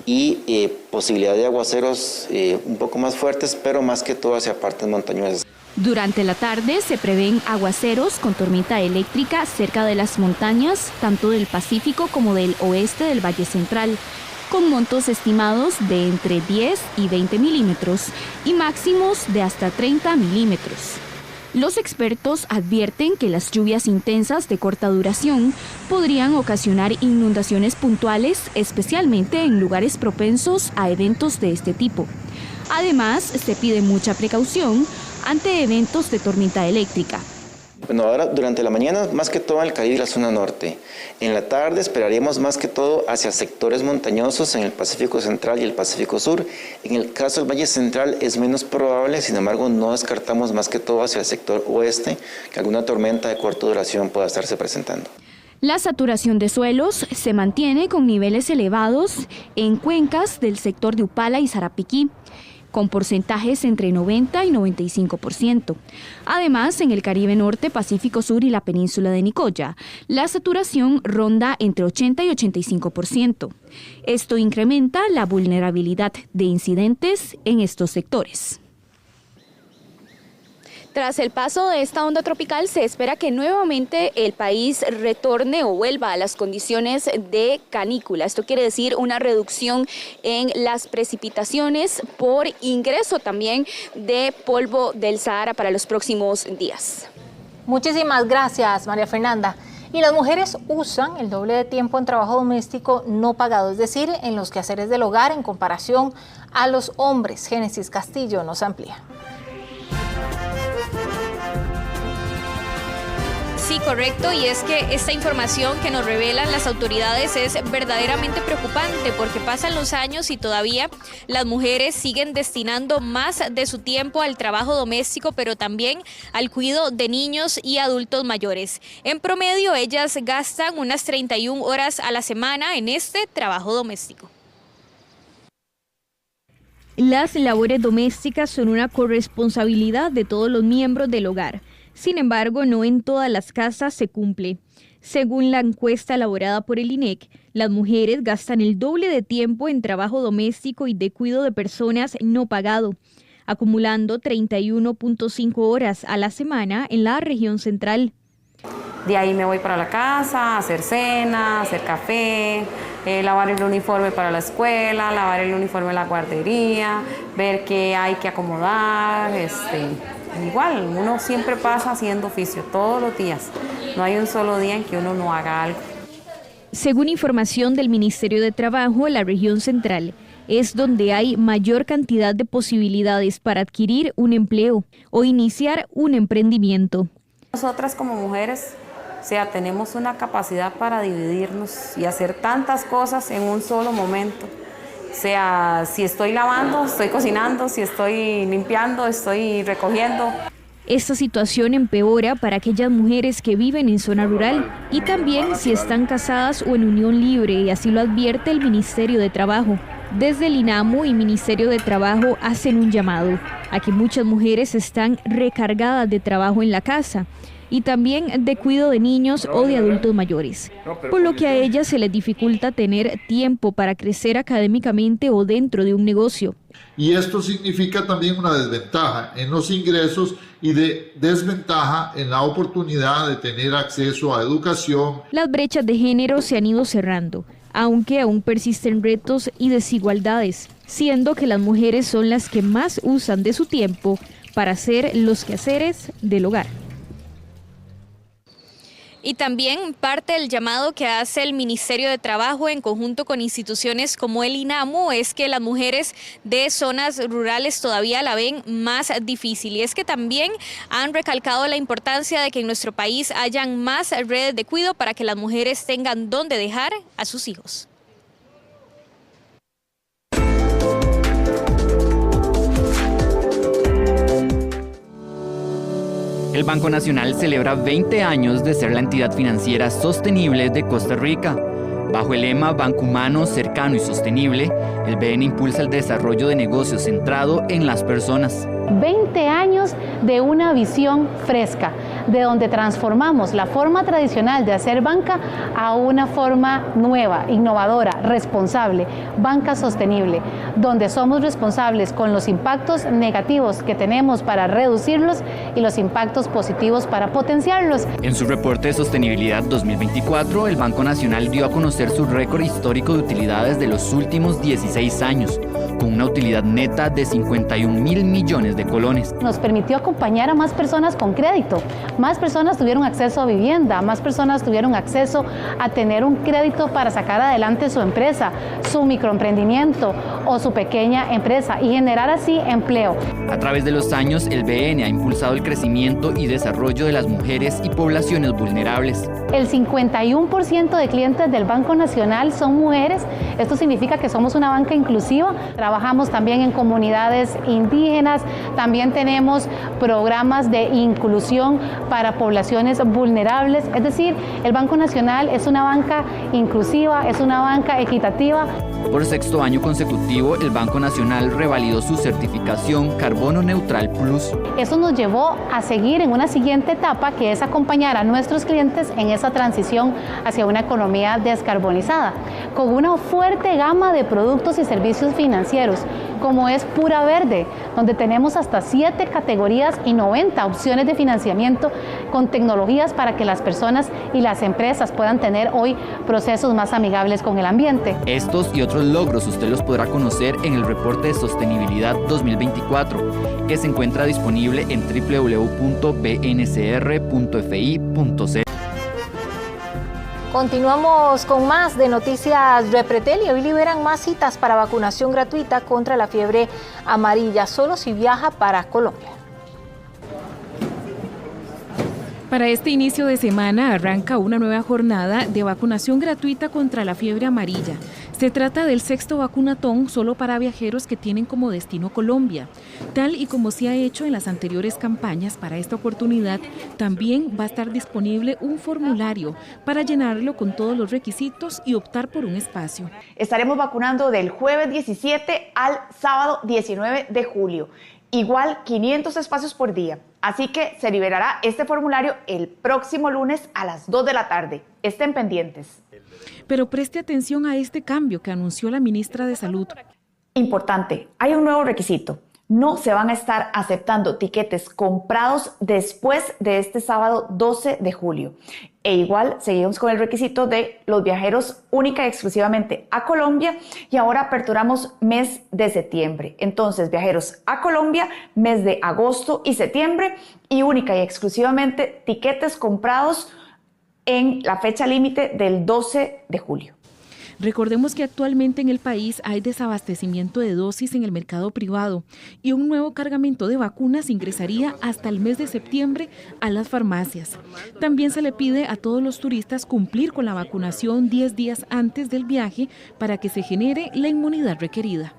y posibilidad de aguaceros un poco más fuertes, pero más que todo hacia partes montañosas. Durante la tarde se prevén aguaceros con tormenta eléctrica cerca de las montañas, tanto del Pacífico como del oeste del Valle Central, con montos estimados de entre 10 y 20 milímetros y máximos de hasta 30 milímetros. Los expertos advierten que las lluvias intensas de corta duración podrían ocasionar inundaciones puntuales, especialmente en lugares propensos a eventos de este tipo. Además, se pide mucha precaución ante eventos de tormenta eléctrica. Bueno, ahora durante la mañana más que todo en el Caribe y la zona norte. En la tarde esperaríamos más que todo hacia sectores montañosos en el Pacífico Central y el Pacífico Sur. En el caso del Valle Central es menos probable, sin embargo no descartamos más que todo hacia el sector oeste que alguna tormenta de corta duración pueda estarse presentando. La saturación de suelos se mantiene con niveles elevados en cuencas del sector de Upala y Sarapiquí, con porcentajes entre 90 y 95%. Además, en el Caribe Norte, Pacífico Sur y la península de Nicoya, la saturación ronda entre 80 y 85%. Esto incrementa la vulnerabilidad de incidentes en estos sectores. Tras el paso de esta onda tropical, se espera que nuevamente el país retorne o vuelva a las condiciones de canícula. Esto quiere decir una reducción en las precipitaciones por ingreso también de polvo del Sahara para los próximos días. Muchísimas gracias, María Fernanda. Y las mujeres usan el doble de tiempo en trabajo doméstico no pagado, es decir, en los quehaceres del hogar en comparación a los hombres. Génesis Castillo nos amplía. Sí, correcto, y es que esta información que nos revelan las autoridades es verdaderamente preocupante porque pasan los años y todavía las mujeres siguen destinando más de su tiempo al trabajo doméstico, pero también al cuidado de niños y adultos mayores. En promedio, ellas gastan unas 31 horas a la semana en este trabajo doméstico. Las labores domésticas son una corresponsabilidad de todos los miembros del hogar. Sin embargo, no en todas las casas se cumple. Según la encuesta elaborada por el INEC, las mujeres gastan el doble de tiempo en trabajo doméstico y de cuidado de personas no pagado. acumulando 31.5 horas a la semana en la región central. De ahí me voy para la casa, a hacer cena, hacer café, lavar el uniforme para la escuela, lavar el uniforme de la guardería, ver qué hay que acomodar. Igual, uno siempre pasa haciendo oficio, todos los días. No hay un solo día en que uno no haga algo. Según información del Ministerio de Trabajo, la región central es donde hay mayor cantidad de posibilidades para adquirir un empleo o iniciar un emprendimiento. Nosotras como mujeres, tenemos una capacidad para dividirnos y hacer tantas cosas en un solo momento. Si estoy lavando, estoy cocinando, si estoy limpiando, estoy recogiendo. Esta situación empeora para aquellas mujeres que viven en zona rural y también si están casadas o en unión libre, y así lo advierte el Ministerio de Trabajo. Desde el INAMU y Ministerio de Trabajo hacen un llamado a que muchas mujeres están recargadas de trabajo en la casa y también de cuidado de niños o de adultos mayores, por lo que a ellas se les dificulta tener tiempo para crecer académicamente o dentro de un negocio. Y esto significa también una desventaja en los ingresos y desventaja en la oportunidad de tener acceso a educación. Las brechas de género se han ido cerrando, aunque aún persisten retos y desigualdades, siendo que las mujeres son las que más usan de su tiempo para hacer los quehaceres del hogar. Y también parte del llamado que hace el Ministerio de Trabajo en conjunto con instituciones como el INAMU es que las mujeres de zonas rurales todavía la ven más difícil. Y es que también han recalcado la importancia de que en nuestro país hayan más redes de cuidado para que las mujeres tengan dónde dejar a sus hijos. El Banco Nacional celebra 20 años de ser la entidad financiera sostenible de Costa Rica. Bajo el lema Banco Humano, Cercano y Sostenible, el BN impulsa el desarrollo de negocios centrado en las personas. 20 años de una visión fresca, de donde transformamos la forma tradicional de hacer banca a una forma nueva, innovadora, responsable, banca sostenible, donde somos responsables con los impactos negativos que tenemos para reducirlos y los impactos positivos para potenciarlos. En su reporte de sostenibilidad 2024, el Banco Nacional dio a conocer su récord histórico de utilidades de los últimos 16 años, con una utilidad neta de 51.000 millones de colones. Nos permitió acompañar a más personas con crédito. Más personas tuvieron acceso a vivienda, más personas tuvieron acceso a tener un crédito para sacar adelante su empresa, su microemprendimiento o su pequeña empresa y generar así empleo. A través de los años, el BN ha impulsado el crecimiento y desarrollo de las mujeres y poblaciones vulnerables. El 51% de clientes del Banco Nacional son mujeres. Esto significa que somos una banca inclusiva. Trabajamos también en comunidades indígenas. También tenemos programas de inclusión para poblaciones vulnerables. Es decir, el Banco Nacional es una banca inclusiva, es una banca equitativa. Por sexto año consecutivo, el Banco Nacional revalidó su certificación Carbono Neutral Plus. Eso nos llevó a seguir en una siguiente etapa, que es acompañar a nuestros clientes en esa transición hacia una economía descarbonizada, con una fuerte gama de productos y servicios financieros, como es Pura Verde, donde tenemos hasta 7 categorías y 90 opciones de financiamiento con tecnologías para que las personas y las empresas puedan tener hoy procesos más amigables con el ambiente. Estos y otros logros usted los podrá conocer en el reporte de sostenibilidad 2024, que se encuentra disponible en www.bncr.fi.cr. Continuamos con más de Noticias Repretel y hoy liberan más citas para vacunación gratuita contra la fiebre amarilla, solo si viaja para Colombia. Para este inicio de semana arranca una nueva jornada de vacunación gratuita contra la fiebre amarilla. Se trata del 6º vacunatón solo para viajeros que tienen como destino Colombia. Tal y como se ha hecho en las anteriores campañas, para esta oportunidad también va a estar disponible un formulario para llenarlo con todos los requisitos y optar por un espacio. Estaremos vacunando del jueves 17 al sábado 19 de julio. Igual 500 espacios por día. Así que se liberará este formulario el próximo lunes a las 2 de la tarde. Estén pendientes. Pero preste atención a este cambio que anunció la ministra de Salud. Importante, hay un nuevo requisito. no se van a estar aceptando tiquetes comprados después de este sábado 12 de julio. E igual seguimos con el requisito de los viajeros única y exclusivamente a Colombia, y ahora aperturamos mes de septiembre. Entonces, viajeros a Colombia, mes de agosto y septiembre, y única y exclusivamente tiquetes comprados en la fecha límite del 12 de julio. Recordemos que actualmente en el país hay desabastecimiento de dosis en el mercado privado y un nuevo cargamento de vacunas ingresaría hasta el mes de septiembre a las farmacias. También se le pide a todos los turistas cumplir con la vacunación 10 días antes del viaje para que se genere la inmunidad requerida.